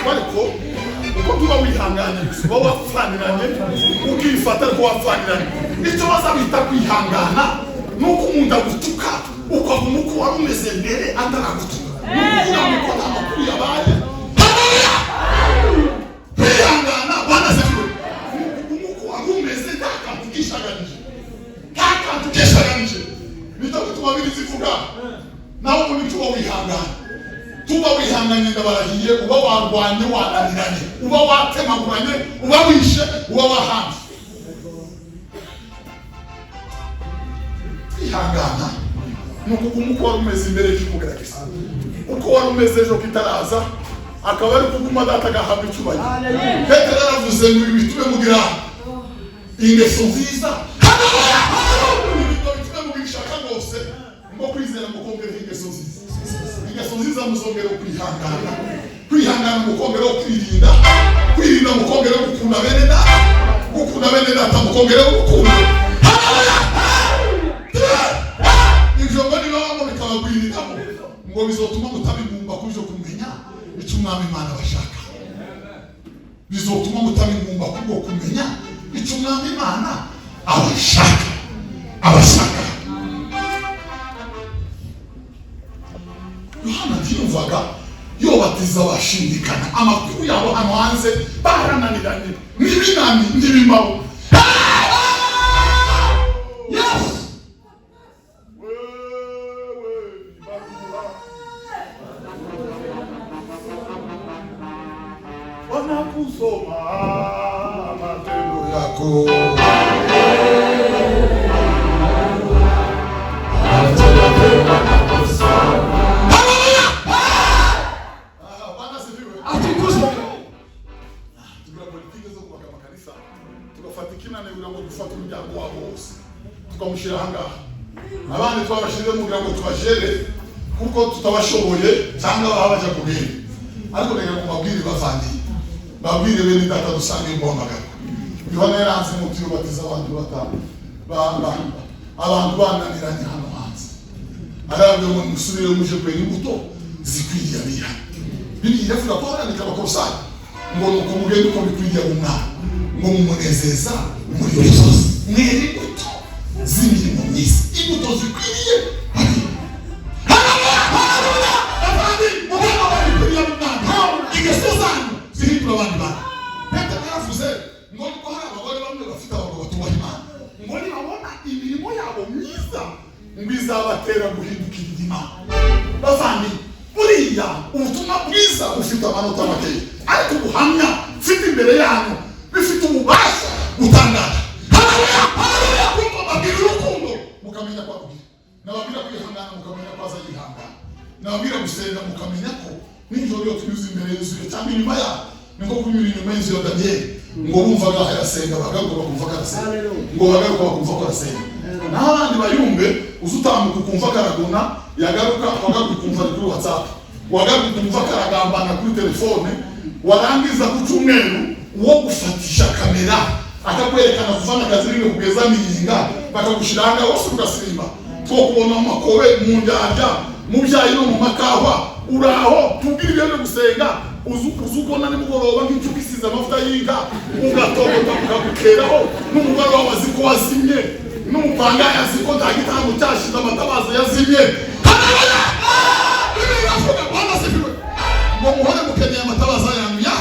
A: wariko uko tuba wihanganye uba wapfaniranye ukifata ariko wapfaniranye. Icyo bazabita kwihangana nuko umuntu agutuka ukavuma uko wari umeze mbere ataragutuka. Kugira ngo ukora amakuru yabaye kwihangana banazekwe uko wari umeze ntakantukishaganije nito gutuma biri zivuga nawe umuntu tuba wihangana. Tuba wihanganye ndabarahiye uba warwanye wananiranye uba watemaguranye uba wishe uba wahanze. Kwihangana nuko uko wari umeze imbere y'umugerageza uko wari umeze ejo kitaraza akaba ari kuguma data agahabwa icyubahiro. Petero yaravuze ngo ibi bitume mugira ingeso nziza bitume mugira ishaka rwose ngo kwizera mukongera ingeso nziza. Ingeso nziza muzongera kwihangana, kwihangana mukongera kwirinda, kwirinda mukongera gukunda bene data, gukunda bene data mukongera gukunda. Ibyo ngo niba wamo bikabagwiriramo ngo bizotuma mutabimumba kubyo kumenya icyo Umwami Imana bashaka. Bizotuma mutabimumba kubwo kumenya icyo Umwami Imana abashaka. Yohana ntiyumvaga yobatiza abashindikana amakuru yabo hano hanze barananiranye n'ibinani n'ibimaho. Wanakusoma matendo yako gufata umuryango wabo wose tukamushyira ahangaha. Abandi twabashyize mu kugira ngo tubashere kuko tutabashoboye cyangwa babaja kubera. Ariko reka ngo mabwire bavandi babwire bene data dusange mbomagara. Yohana yaranze mu tuyubatiza abantu batanu abantu bananiranye hano hanze. Arabyo ngo musubire muje kwera imbuto zikwiriye biha. Bibiliya ivuga ko arandika abakosayi ngo nuko mugende uko bikwiriye umwana ngo mumunezeza muri byose. Mwere imbuto z'imirimo myiza, imbuto zikwiriye ingeso zanyu zihindura abandi bantu. Petero yaravuze ngo niko hari abagore bamwe bafite abagabo batubaha Imana ngo nibabona imirimo yabo myiza ngo izabatera guhindukirira Imana. Bavandi buriya ubutumwa bwiza bufite amanota makeya ariko ubuhamya mfite imbere yanyu bifite ububasha butangaje. Kuko babwira urukundo mukamenya ko abwira, nababwira kwihangana mukamenya ko azayihangana, nababwira gusenga mukamenya ko nijoro yo tunyuze imbere y'inzu cyangwa inyuma ya niko kunyura inyuma y'inzu ya Daniel ngo bumvaga arasenga bagaruka bakumva ko arasenga ngo bagaruka bakumva ko arasenga. Naho abandi bayumve uzutambuka ukumva karagona yagaruka wagaruka ukumva kuri WhatsApp wagaruka ukumva karagambana kuri telefone warangiza ku cyumweru wo gufatisha kamera akakwerekana kuvana akazi rimwe kugeza niyinga bakagushira hanga wose ugasimba two kubona amakobe mu njanja mu byayi no mu makahwa uraho tubwire ibyo gusenga uzukona nimugoroba nk'incuki isize amavuta y'inka ugatogota ukagukeraho n'umugore wawe ko wazimye n'umupanga yaziko nta gitambo cyashize amatabaza yazimye. Ngo muhore mukeneye amatabaza yanyu ya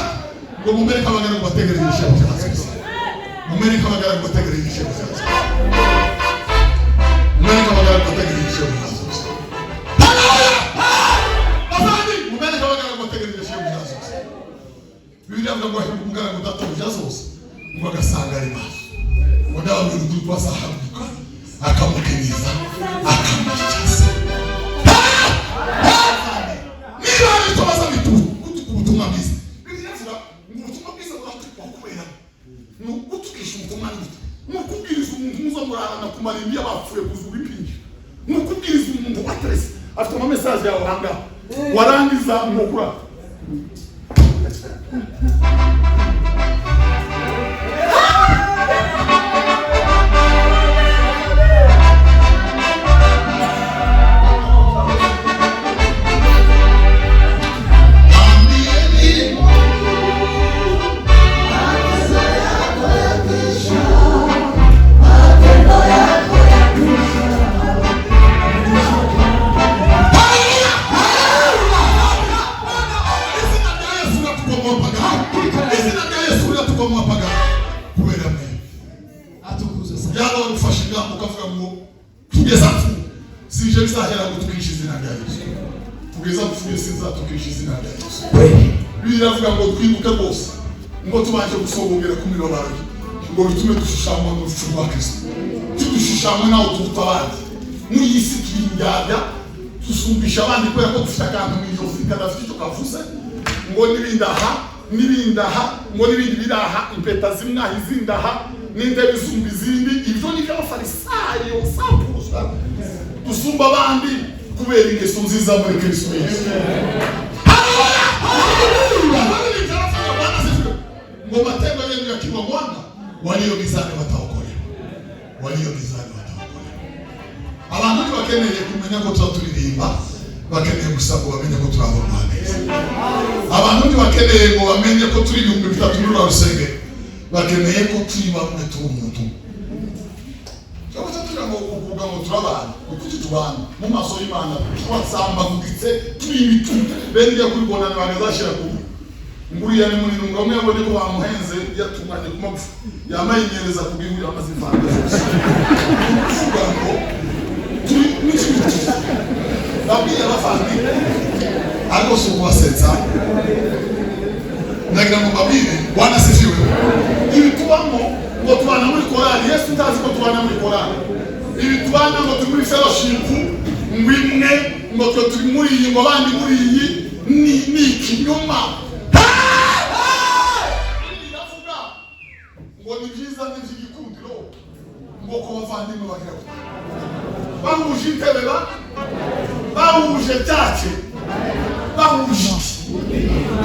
A: ngo mumere kabagara ngo bategereje ishema cyose. Mumere kabagara ngo bategereje ishema cyose. Mumere kabagara ngo bategereje ishema cyose. umudugudu azahaguruka akamukeneza akamwicaza. Niba ari tubaza bituru ubutumwa bwiza bivuga ngo ubutumwa bwiza buratukwa kubera no gutukisha ubutumwa bwiza no kubwiriza umuntu muzo murana kumara imbiya bapfuye kuzura impinja no kubwiriza umuntu watrese afite ama message yawe hanga warangiza mukura biravuga ngo twibuke rwose ngo tubanje gusobongera ku mirobaro ngo bitume dushushanywa n'urupfu rwa Kristo tudushushanywa naho tutabandi muri iyi si twinjyabya dusumbisha abandi kubera ko dufite akantu mu ijosi kadafite icyo kavuze ngo n'ibindaha ngo n'ibindi biraha impeta zimwe izindaha n'indebe zumbi izindi ibyo ni by'abafarisayo sampuza dusumba abandi kubera ingeso nziza muri Kristo Yesu. Ngo matendo yenu yakiwa mwanga walio gizani wataokolewa. Abantu bakeneye kumenya ko turirimba bakeneye gusaba bamenye ko turabona neza. Abantu bakeneye ngo bamenye ko turi 3,000 muri rusenge bakeneye ko turi bamwe tumuntu. Cyangwa tugira ngo kuvuga ngo turabana kuki tubana mu maso y'Imana twasamba gutse turi ibitu bende kubibona n'abazashira ku nguriya ni munini ngomwe yabone ko bamuhenze yatumanye kumapfu yamayinyereza kubihurira amazivanga ngo turi n'ikibitu babiye abafandi ariko so kubasetsa nagira ngo babire Bwana sifiwe. Ibi tubamo ngo tubana muri korali Yesu ndazi ko tubana muri korali ibi tubana ngo turi muri fellowship ngwimwe ngo turi muri iyi ngo bandi muri iyi ni kinyoma ngo ni byiza n'iby'igikundiro ngo ko bavandimwe bagira bahuje intebe bahuje cyake bahuje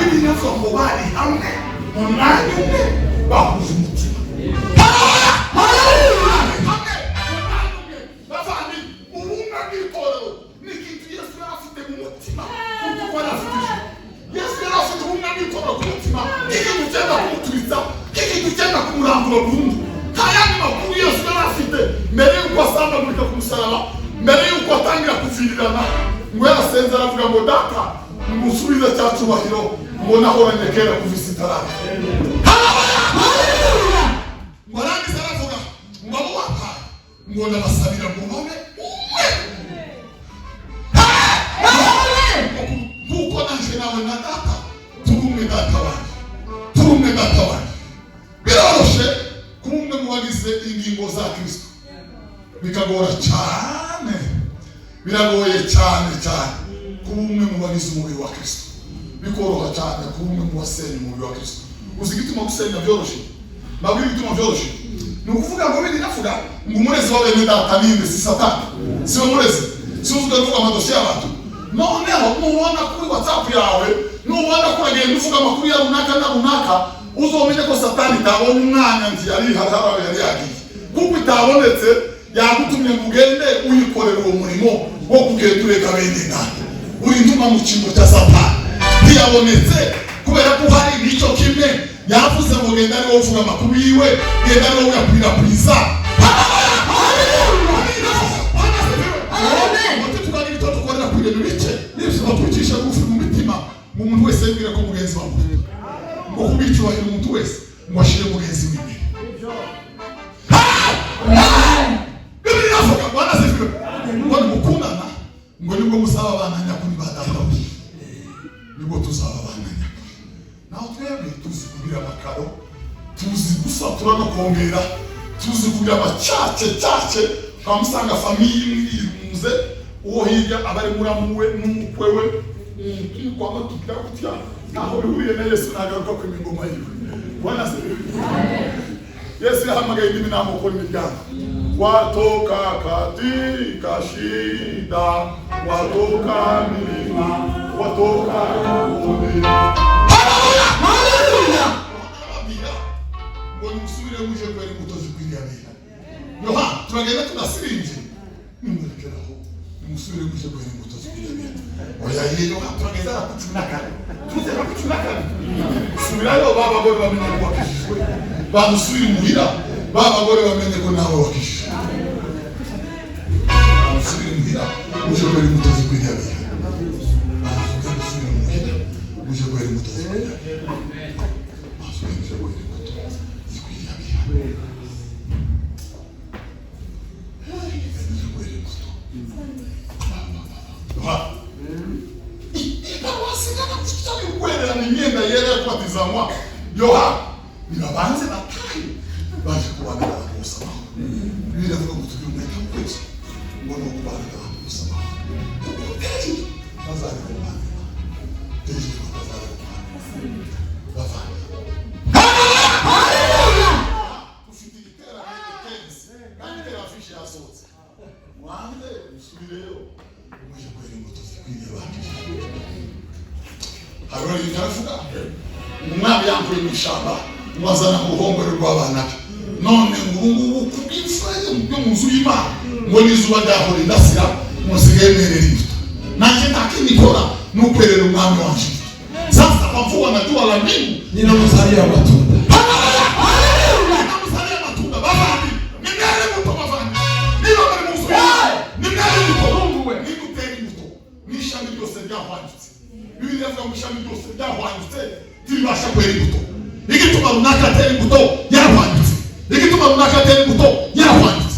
A: ibi navyo ngo bari hamwe mu mwanya umwe bahuje umutima bavandi ubumwe bw'itorero ni ikintu Yesu yarafite mu mutima kuko yarafite Yesu yarafite ubumwe bw'itorero ku mutima ikintu cyenda kumuturiza ikintu cyenda kumurambura burundu kayandi makuru Yesu yarafite mbere y'uko asambagurika ku musaraba mbere y'uko atangira kuvirirana ngo yarasenze aravuga ngo data musubize cya cyubahiro ngo nahoranye kera kuva isi itaraba ngo arangiza aravuga ngo abo wampaye ngo ndabasabira ngo babe umwe kuko nanje nawe na data turumwe data wanjye biroroshe kuba umwe mu bagize ingingo za Kristo bikagora cyane biragoye cyane kuba umwe mu bagize umubiri wa Kristo bikoroha cyane kuba umwe mu basenya umubiri wa Kristo. Uzi igituma gusenya byoroshye nabwira igituma byoroshye ni ukuvuga ngo bindi navuga ngo umurezi wawe ni data ninde si satani si umurezi si uvuga ngo amadoshe y'abantu noneho mubona kuri WhatsApp yawe nubona ko agenda uvuga amakuru ya runaka uzomenya ko satani tabonye umwanya nzi yari harara yari yagiye kuko itabonetse yagutumye mugende uyikorera uwo murimo wo kugenda ureka bene data uri ntuma mu cyimbo cya satani ntiyabonetse kubera ko hari nicyo kimwe yavuze ngo genda ari wowe uvuga amakuru yiwe genda ari wowe uyakwirakwiriza tukorera ku bintu bike n'ibyo twicisha gufi mu mitima ngo umuntu wese yibwire ko mugenzi wawe ngo kubicyubahira umuntu wese ngo ashire mugenzi wiwe Biblia inavuga Bwana sifiwe ngo mukundana ngo nibwo musaba abana nyakuri badata nibwo tuzaba abana nyakuri naho twebwe tuzi kugira amakaro tuzi gusatura no kongera tuzi kugira abacace ukamusanga famiye irunze uwo hirya abari muramuwe n'umukwewe kwama tugira gutya ntaho bihuriye na Yesu nagaruka ku ingoma yiwe. Bwana se Yesu yahamagaye indimi n'amoko n'imiryango. Watoka katika shida, watoka milima, watoka kundi. Haleluya! Haleluya! Ngo musubire muje kwera imbuto zikwiriye abera. Yohana turagenda tunasirinje. Nimurikeraho. Musubire muje kwera imbuto zikwiriye abera. Oya yego turagenda kutunakana. Tuzera kutunakana. Subirayo baba gore bamenye ko bakishwe. Bandusubire muhira. Baba gore bamenye ko nawe wakishwe. Musubire muhira. Muje kwera imbuto zikwiriye abera. Musubire muhira. Muje kwera imbuto zikwiriye abera. Imyenda yera yo kubatizamwa Yohana nibabanze batahe baje kubana n'abantu bose aho biravuga ngo turi umwete w'ukwezi ngo no kubana n'abantu bose aho uteje bazari kubana teje bazari kubana bavana haleluya ufite igiterane kenshi kandi terafishe yasohotse wanze usubireyo muje kwera imbuto zikwiriye bakije. Arori ndavuga umwami yankuye mu ishamba mwazana mu ruhongore rw'abana none ngubu kubw'Israeli byo mu nzu y'Imana ngo nizuba ryahora indasira musigaye mwerera imbuto nanjye ntakinikora n'ukwerera umwami wanje. Sasa kwa mvua na jua la mbingu ninamzalia matunda. Haleluya! Ninamzalia matunda bavandi nimere imbuto bavandi niba bari mu nzu nimere imbuto Mungu we nikutera imbuto n'ishami ryose ryahwanyutse. Biblia yavuga ngo ishami ryose ryahwanyutse tiribasha kwera imbuto. Igituma runaka atera imbuto yarahwanyutse. Igituma runaka atera imbuto yarahwanyutse.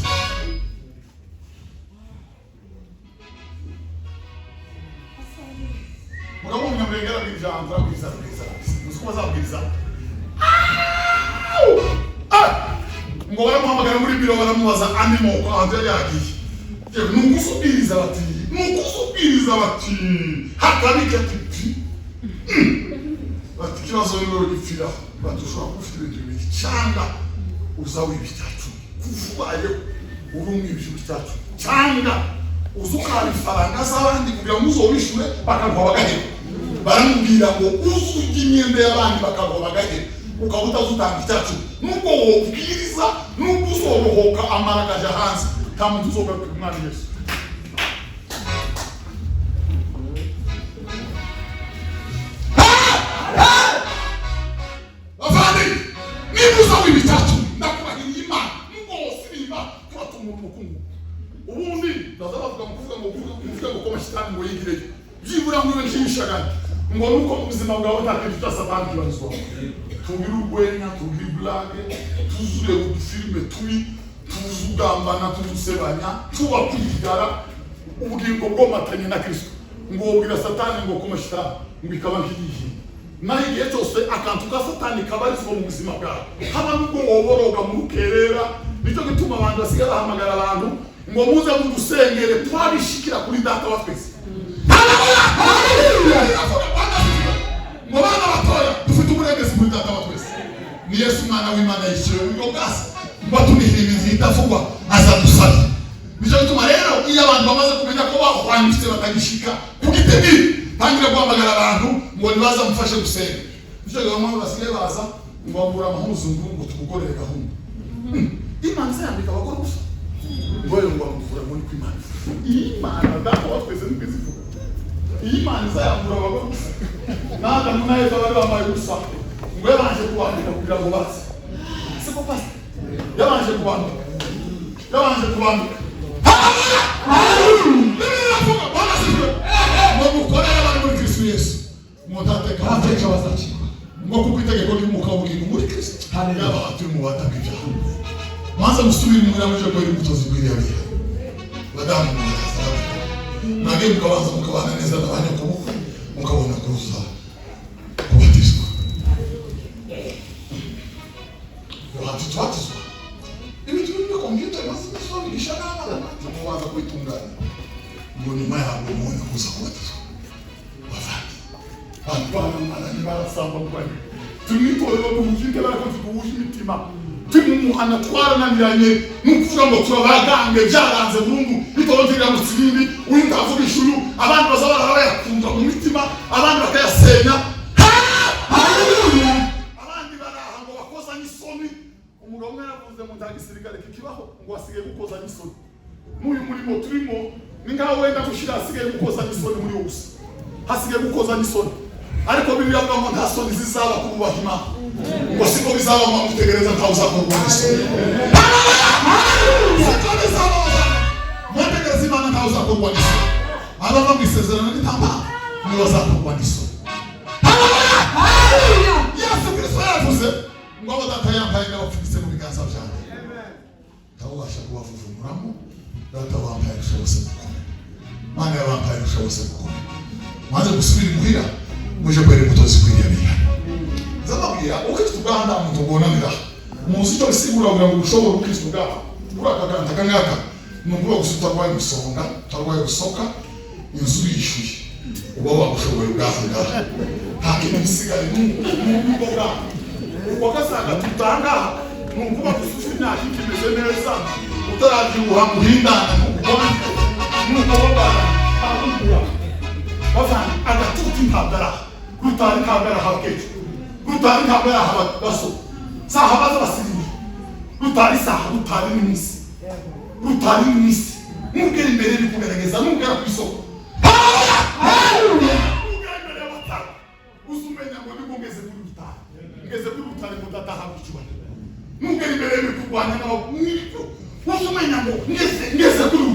A: Mugabo umunyamurengera bw'ijambo abwiriza muzi ko bazabwiriza ngo baramuhamagara muri biro baramubaza andi moko hanze yagiye. Nugusubiriza bati hakabike ati bati kibazo rero gipfira batushobora kufite ibintu bibiri cyangwa uzawe ibitatu kuvubaye urumwe ibyo bitatu cyangwa uzukara ifaranga z'abandi kugira ngo uzobishure bakaguha bagahera. Baramubwira ngo uzujye imyenda y'abandi bakaguha bagahera ukaba utazutanga itatu nubwo wobwiriza nubwo uzorohoka amara akaja hanze nta muntu uzogaruka umwana Yesu. Nibuza w'ibitatu ndakubahiriye Imana ngose biba twatuma umukungu ubundi ndazabavuga ngo koma shitani ngo yigireyo byibura ngo nshishagane ngo nuko mu buzima bwawe ntakintu cya satani kibarizwa. Tugira urwenya tugira blague tuzure udufilme tuzugambana tuzusebanya tuba kwigara ubugingo bwomatanye na Kristo ngo ubwira satani ngo koma shitani ngo ikaba nk'igihe naho igihe cyose akantu ka satani kabarizwa mu buzima bwawe haba nubwo woboroga mu rukerera. Nicyo gituma abantu basigaye bahamagara abantu ngo muze mudusengere twabishikira kuri data wa twese. Ngo bana batoya dufite uburenganzira kuri data wa twese ni Yesu mwana w'Imana yishyuye ngo bwase batunihira ibintu bitavugwa azadusaba. Nicyo gituma rero iyo abantu bamaze kumenya ko bahwanyutse batagishika ku gitemi tangira guhamagara abantu ngo nibaza mufashe gusenga. Nicyo gituma basigaye baza ngo bambura amahuzu ngo tugukorere gahunda. Imana zandika abagore gusa ngoyo ngo bamuvura muri kw'Imana. Imana data wa twese n'ibizivuga. Imana izayambura abagore gusa nada munayeza bari bambaye gusa ngo yabanje kubandika kugira ngo baze siko pasi yabanje kubandika ngo mukorere abari muri Kristo Yesu mutateka bazakirwa ngo kuko itegeko ry'umwuka w'ubugingo muri Kristo yaba atuye mu bataka ibyaha maze musubire mu mwanya w'ijoro ry'imbuto zikwiriye abera. Badamu mwage mukabanza mukabana neza n'abanyakubukwe mukabona kuruza kubatizwa. Yohana tubatizwa mugisha n'abana mubanza kwitunganya ngo nyuma yabo mubone kuza kubatizwa bavandi abantu bana ntibarasamba mubane tumwitorero tumushike barakoze kuwusha imitima tumuhana twarananiranye n'ukuvuga ngo turabagange byaranze burundu bitondera mu kibindi urinda avuga ishuru abandi bazabara bayakumva mu mitima abandi bakayasenya abandi baraha ngo bakoza n'isoni umugabo umwe yavuze mu ntagisirikare kikibaho ngo asigaye gukoza n'isoni n'uyu murimo turimo ni ngaho wenda gushira asigaye gukoza n'isoni muri wose hasigaye gukoza n'isoni ariko Bibiliya avuga ngo nta soni zizaba kububaha Imana ngo siko bizaba mu gutegereza ntawe uzakorwa n'isoni mutegereza Imana ntawe uzakorwa n'isoni abava mu isezerano n'intama niwe bazakorwa n'isoni. Yesu Kristo yavuze ngo abo data yambaye n'abapfutse mu biganza byanjye ntabasha kubavuvumuramo data wambaye ubushobozi bukomeye Mana yabambaye ubushobozi bukomeye maze gusubira imuhira muje kwere mutozi kwiriyabira zamabwira ukristo bwanda muntu ubonanira muzi cyo bisigura ngo ushobora ukristo bwabo urakaganda kangaka nukuba gusuta kwaye gusonga tarwaye gusoka inzu yishuye uba wagushoboye bwahanga nta kintu gisigare n'ubwo bwa wakasanga tutanga nukuba gusuta nta kintu kimeze neza utaraje uhangu hindana n'ubwo n'ubwo bavana agatuti nkabara rutari nkabara hakeje rutari nkabara habaso saha baza basiri rutari saha rutari n'imisi rutari n'imisi mugere imbere bikugerageza mugera ku isoko mugere abata usumenya ngo nigongeze kuri rutari ngeze kuri rutari ngo dataha kucyubana mugere imbere bikugwanya nawo mwiko usumenya ngo ngeze kuri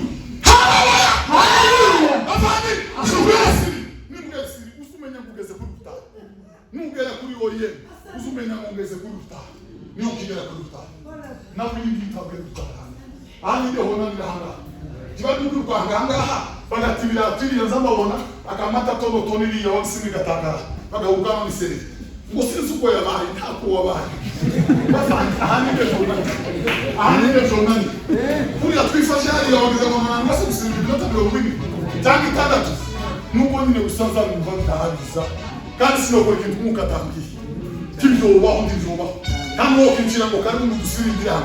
A: abandi subesi nimugezi usumenya ngugeze kuri rutari nugera kuri oye usumenya ngugeze kuri rutari niyo kigera kuri rutari nawe yindi tabwe rutari ani ndio hona ndahanga jibadu kuri kwanganga bagatibira tiriya zambabona akamata tono toniri ya wasimi gataka bagahugana misere ngo sinzi uko yabaye ntako wabaye ahandi ndio jonani kuri atwifasha ari yabagize ngo mwana ngase gusinzi bilota bilobini tangi tandatu nuko nyine gusanza mu mvanga hagiza kandi sino ko kintu mukatambi kibyo waho ndivyoba kandi wo kinjira ngo kandi mu dusirimbira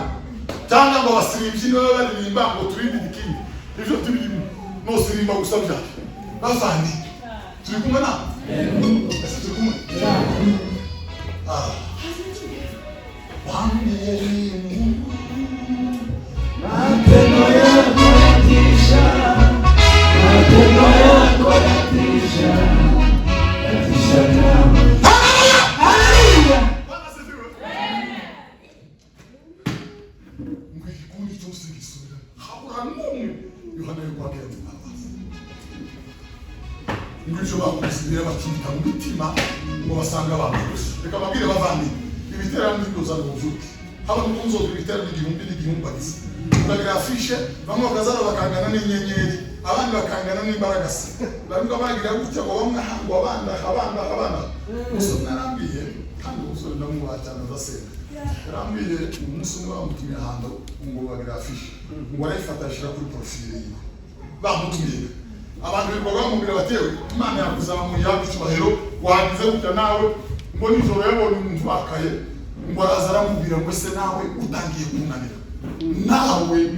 A: cyangwa ngo basirimbyi niwe baririmba ngo turindi dikini ivyo tubirimo no sirimba gusabya bavandi turi kumwe na ese turi kumwe
B: matendo yako yatisha kama haleluya
A: ngikundi cyose gisubira habura n'umwe Yohana yokwakira tunabaza ngicyo bakusibira bakita mu mitima ngo basanga abantu reka babwire bavandi ibiterano n'indoza n'ubuvuki haba n'unzo ibiterano n'igihumbi bagize bagira afishe bamwe bakazara bakangana n'inyenyeri abandi bakangana n'imbaraga se bamwe bagira gutya ngo bamwe hango abanda musore narambiye kandi musore ndamubacana zasenda narambiye umunsi umwe bamutumye ahantu ngo bagira afishe ngo arayifatashira kuri profile yiwe bamutumye abantu bikorwa bamubwira batewe Imana yakuzamura yagucyubahiro wagize gutya nawe ngo nijoro yabonye umuntu bakaye ngo araza aramubwira ngo se nawe utangiye kunanira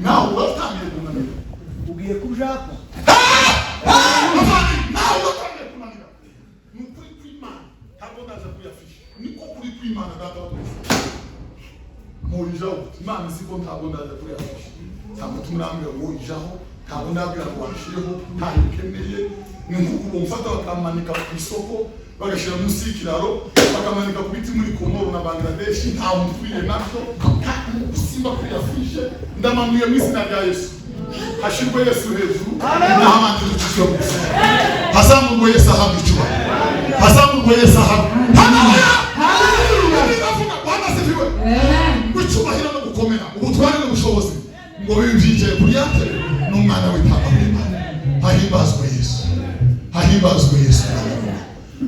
A: nawe uratangiye kunanira
B: ugiye kujapa
A: nawe uratangiye kunanira ni ukuri kw'Imana ntabwo ndaza kuyafisha niko kuri kw'Imana data muyijaho Imana ziko ntabwo ndaza kuyafisha ntabwo tumurambira ngo yijaho ntabwo ndabwira ngo washireho ntabwo ukeneye ni nk'uko umfata bakamanika ku isoko bagashyira munsi y'ikiraro bakamanika ku biti muri Komoro na Bangladesh nta muntu uriye nabyo simba kuyafishe ndamanuye mu izina rya Yesu hashirwe Yesu hejuru n'amande ducishwe gusa hazamurwe Yesu ahabwa icyubahiro hazamurwe Yesu ahabwa haleluya Bwana asifiwe icyubahiro no gukomera ubutware n'ubushobozi ngo bibyinjiye kuri yate n'umwana w'intama w'Imana hahimbazwe Yesu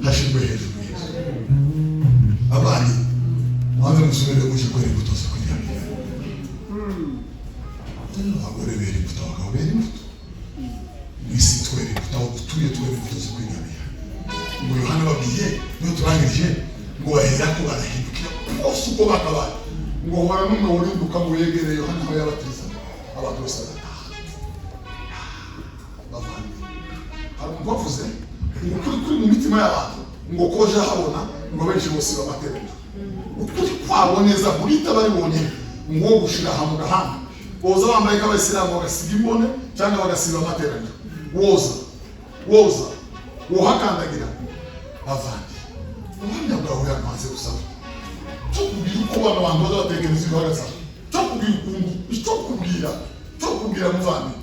A: hashirwe hejuru Yesu abandi wanze musubire mu kikwere gutoza kugira abagore bera imbuto, abagabo bera imbuto. Mwisi twera imbuto, aho dutuye twera imbuto zo kwinamira. Ngo Yohana babwiye niyo turangirije ngo bahera ko barahindukira bose uko bakabaye. Ngo hora n'umwe urinduka ngo yegere Yohana aho yabatiza abantu bose bagataha. Bavandimwe, hari umuntu wavuze ukuri kuri mu mitima y'abantu ngo koje habona ngo benshi bose bamateraniro. Ukuri kwabo neza burita bari bonyine ngo gushira hamwe gahanga boza bambaye nk'abayisilamu bagasiga imbone cyangwa bagasiba amateraniro. Woza wohakandagira bavandi ubuhamya bwawe yamaze gusaba cyo kubwira uko abantu bazabatekereza ibihagaze, cyo kubwira ukuntu, cyo kubwira muvandi.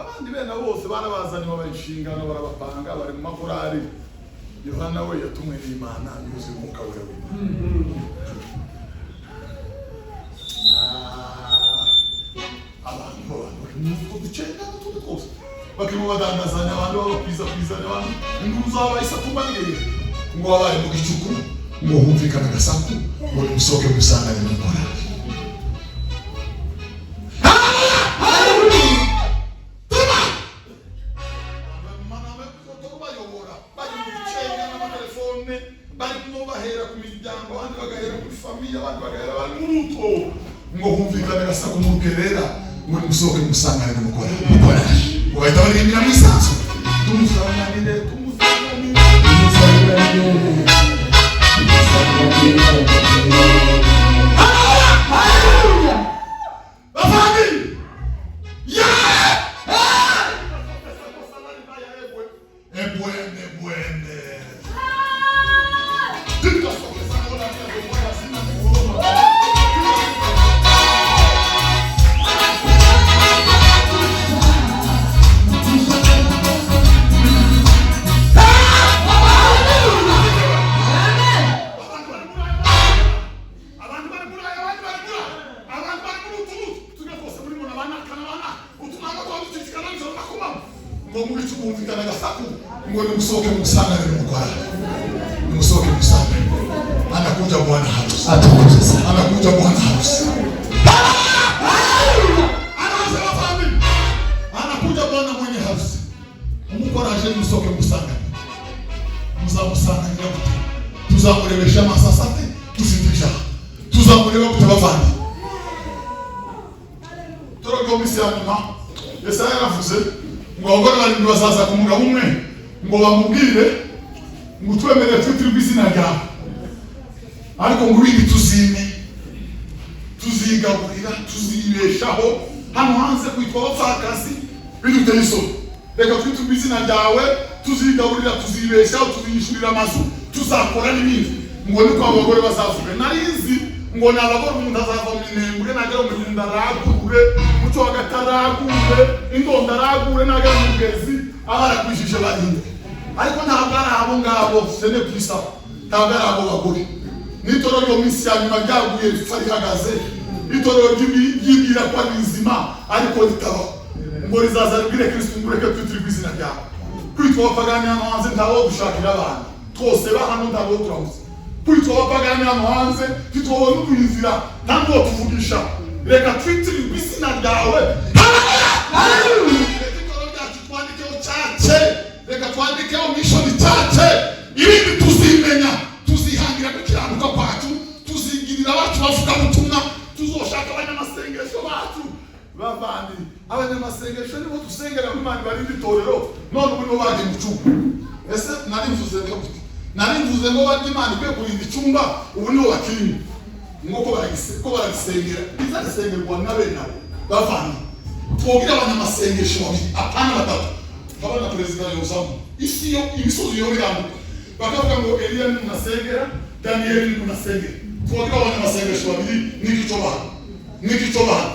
A: Abandi bene bose barabazaniwe abayishingano barabapanga bari mu makorari. Yohana we yatumwe n'Imana yuzuye umwuka wera. Abantu mu ducenga n'utundi twose bakirimo badandazanya abantu babapizapizanya abantu inkuru zabaye isakumanire ngo wabaye mu gicuku ngo humvikana agasaku ngo musohoke musanganire mu korari. Ngo humvikana agasaku mu rukerera ngo musohoke musanganire mu korari. Ngo bahita baririmbira mu isanzu tumusanganire. Ngo muri cyumvikana gasaku ngo musohoke musanganire mu korari. Musohoke musanganire. Anakuja bwana harusi. Atukuze sana. Anakuja bwana harusi. Anasema family. Anakuja bwana mwenye harusi. Mukoraje musohoke musanganire. Muzamusanganire gute? Tuzamurebesha amasasate tusitisha. Tuzamureba gute bavandi? Torogo misiyanyuma. Yesaya yaravuze ngo abagore barindwi bazaza ku mugabo umwe ngo bamubwire ngo twemerere twitire izina ryawe, ariko ngo ibindi tuzigaburira tuzibeshaho hano hanze kwitwa abapfakazi biduteye isoni. Reka twitire izina ryawe tuzigaburira tuzibeshaho tuziyishyurira amazu tuzakora n'ibindi. Ngo niko abagore bazavuga. Narizi ngo nabagore umuntu azava mu minembwe nagera mu minda ragure muco wagataragure indonda ragure nagera mu gezi abarakwishije barinde. Ariko ntabwo ari abo ngabo sene kwisa, ntabwo ari abo bagore. Nitoro ryo minsi ya nyuma ryaguye rihagaze, itoro ryibwira kwa nizima ariko ritaba ngo rizaza ribwire Kristo ngo reka twitire izina ryawe. Kwitwa abapagani hano hanze ntawo dushakira abantu twose bahano ntawo turamuze. Kwitwa abapagani hano hanze titubona ukwizira ntabwo tuvugisha. Reka twitire izina ryawe. Reka twandikeho mishoni cyace ibindi tuzimenya tuzihangira gukiranuka kwacu tuzigirira abacu bavuga ubutumwa tuzoshaka abanyamasengesho bacu bavandi. Abanyamasengesho nibo dusengera Imana barindi itorero none ubu nibo baje mu cyumba. Ese nari mvuze ngo barya Imana ikwiye kurinda icyumba ubu nibo bakirimo nk'uko baragisengera bizasengerwa na bene abo bavandi. Twobwira abanyamasengesho babiri apana batatu. Kabana perezida yozamu isi yo imisozi yo birambuka bakavuga ngo Eliya ni munasengera, Daniel ni munasengera. Twobwira abanyamasengesho babiri n'igico bahana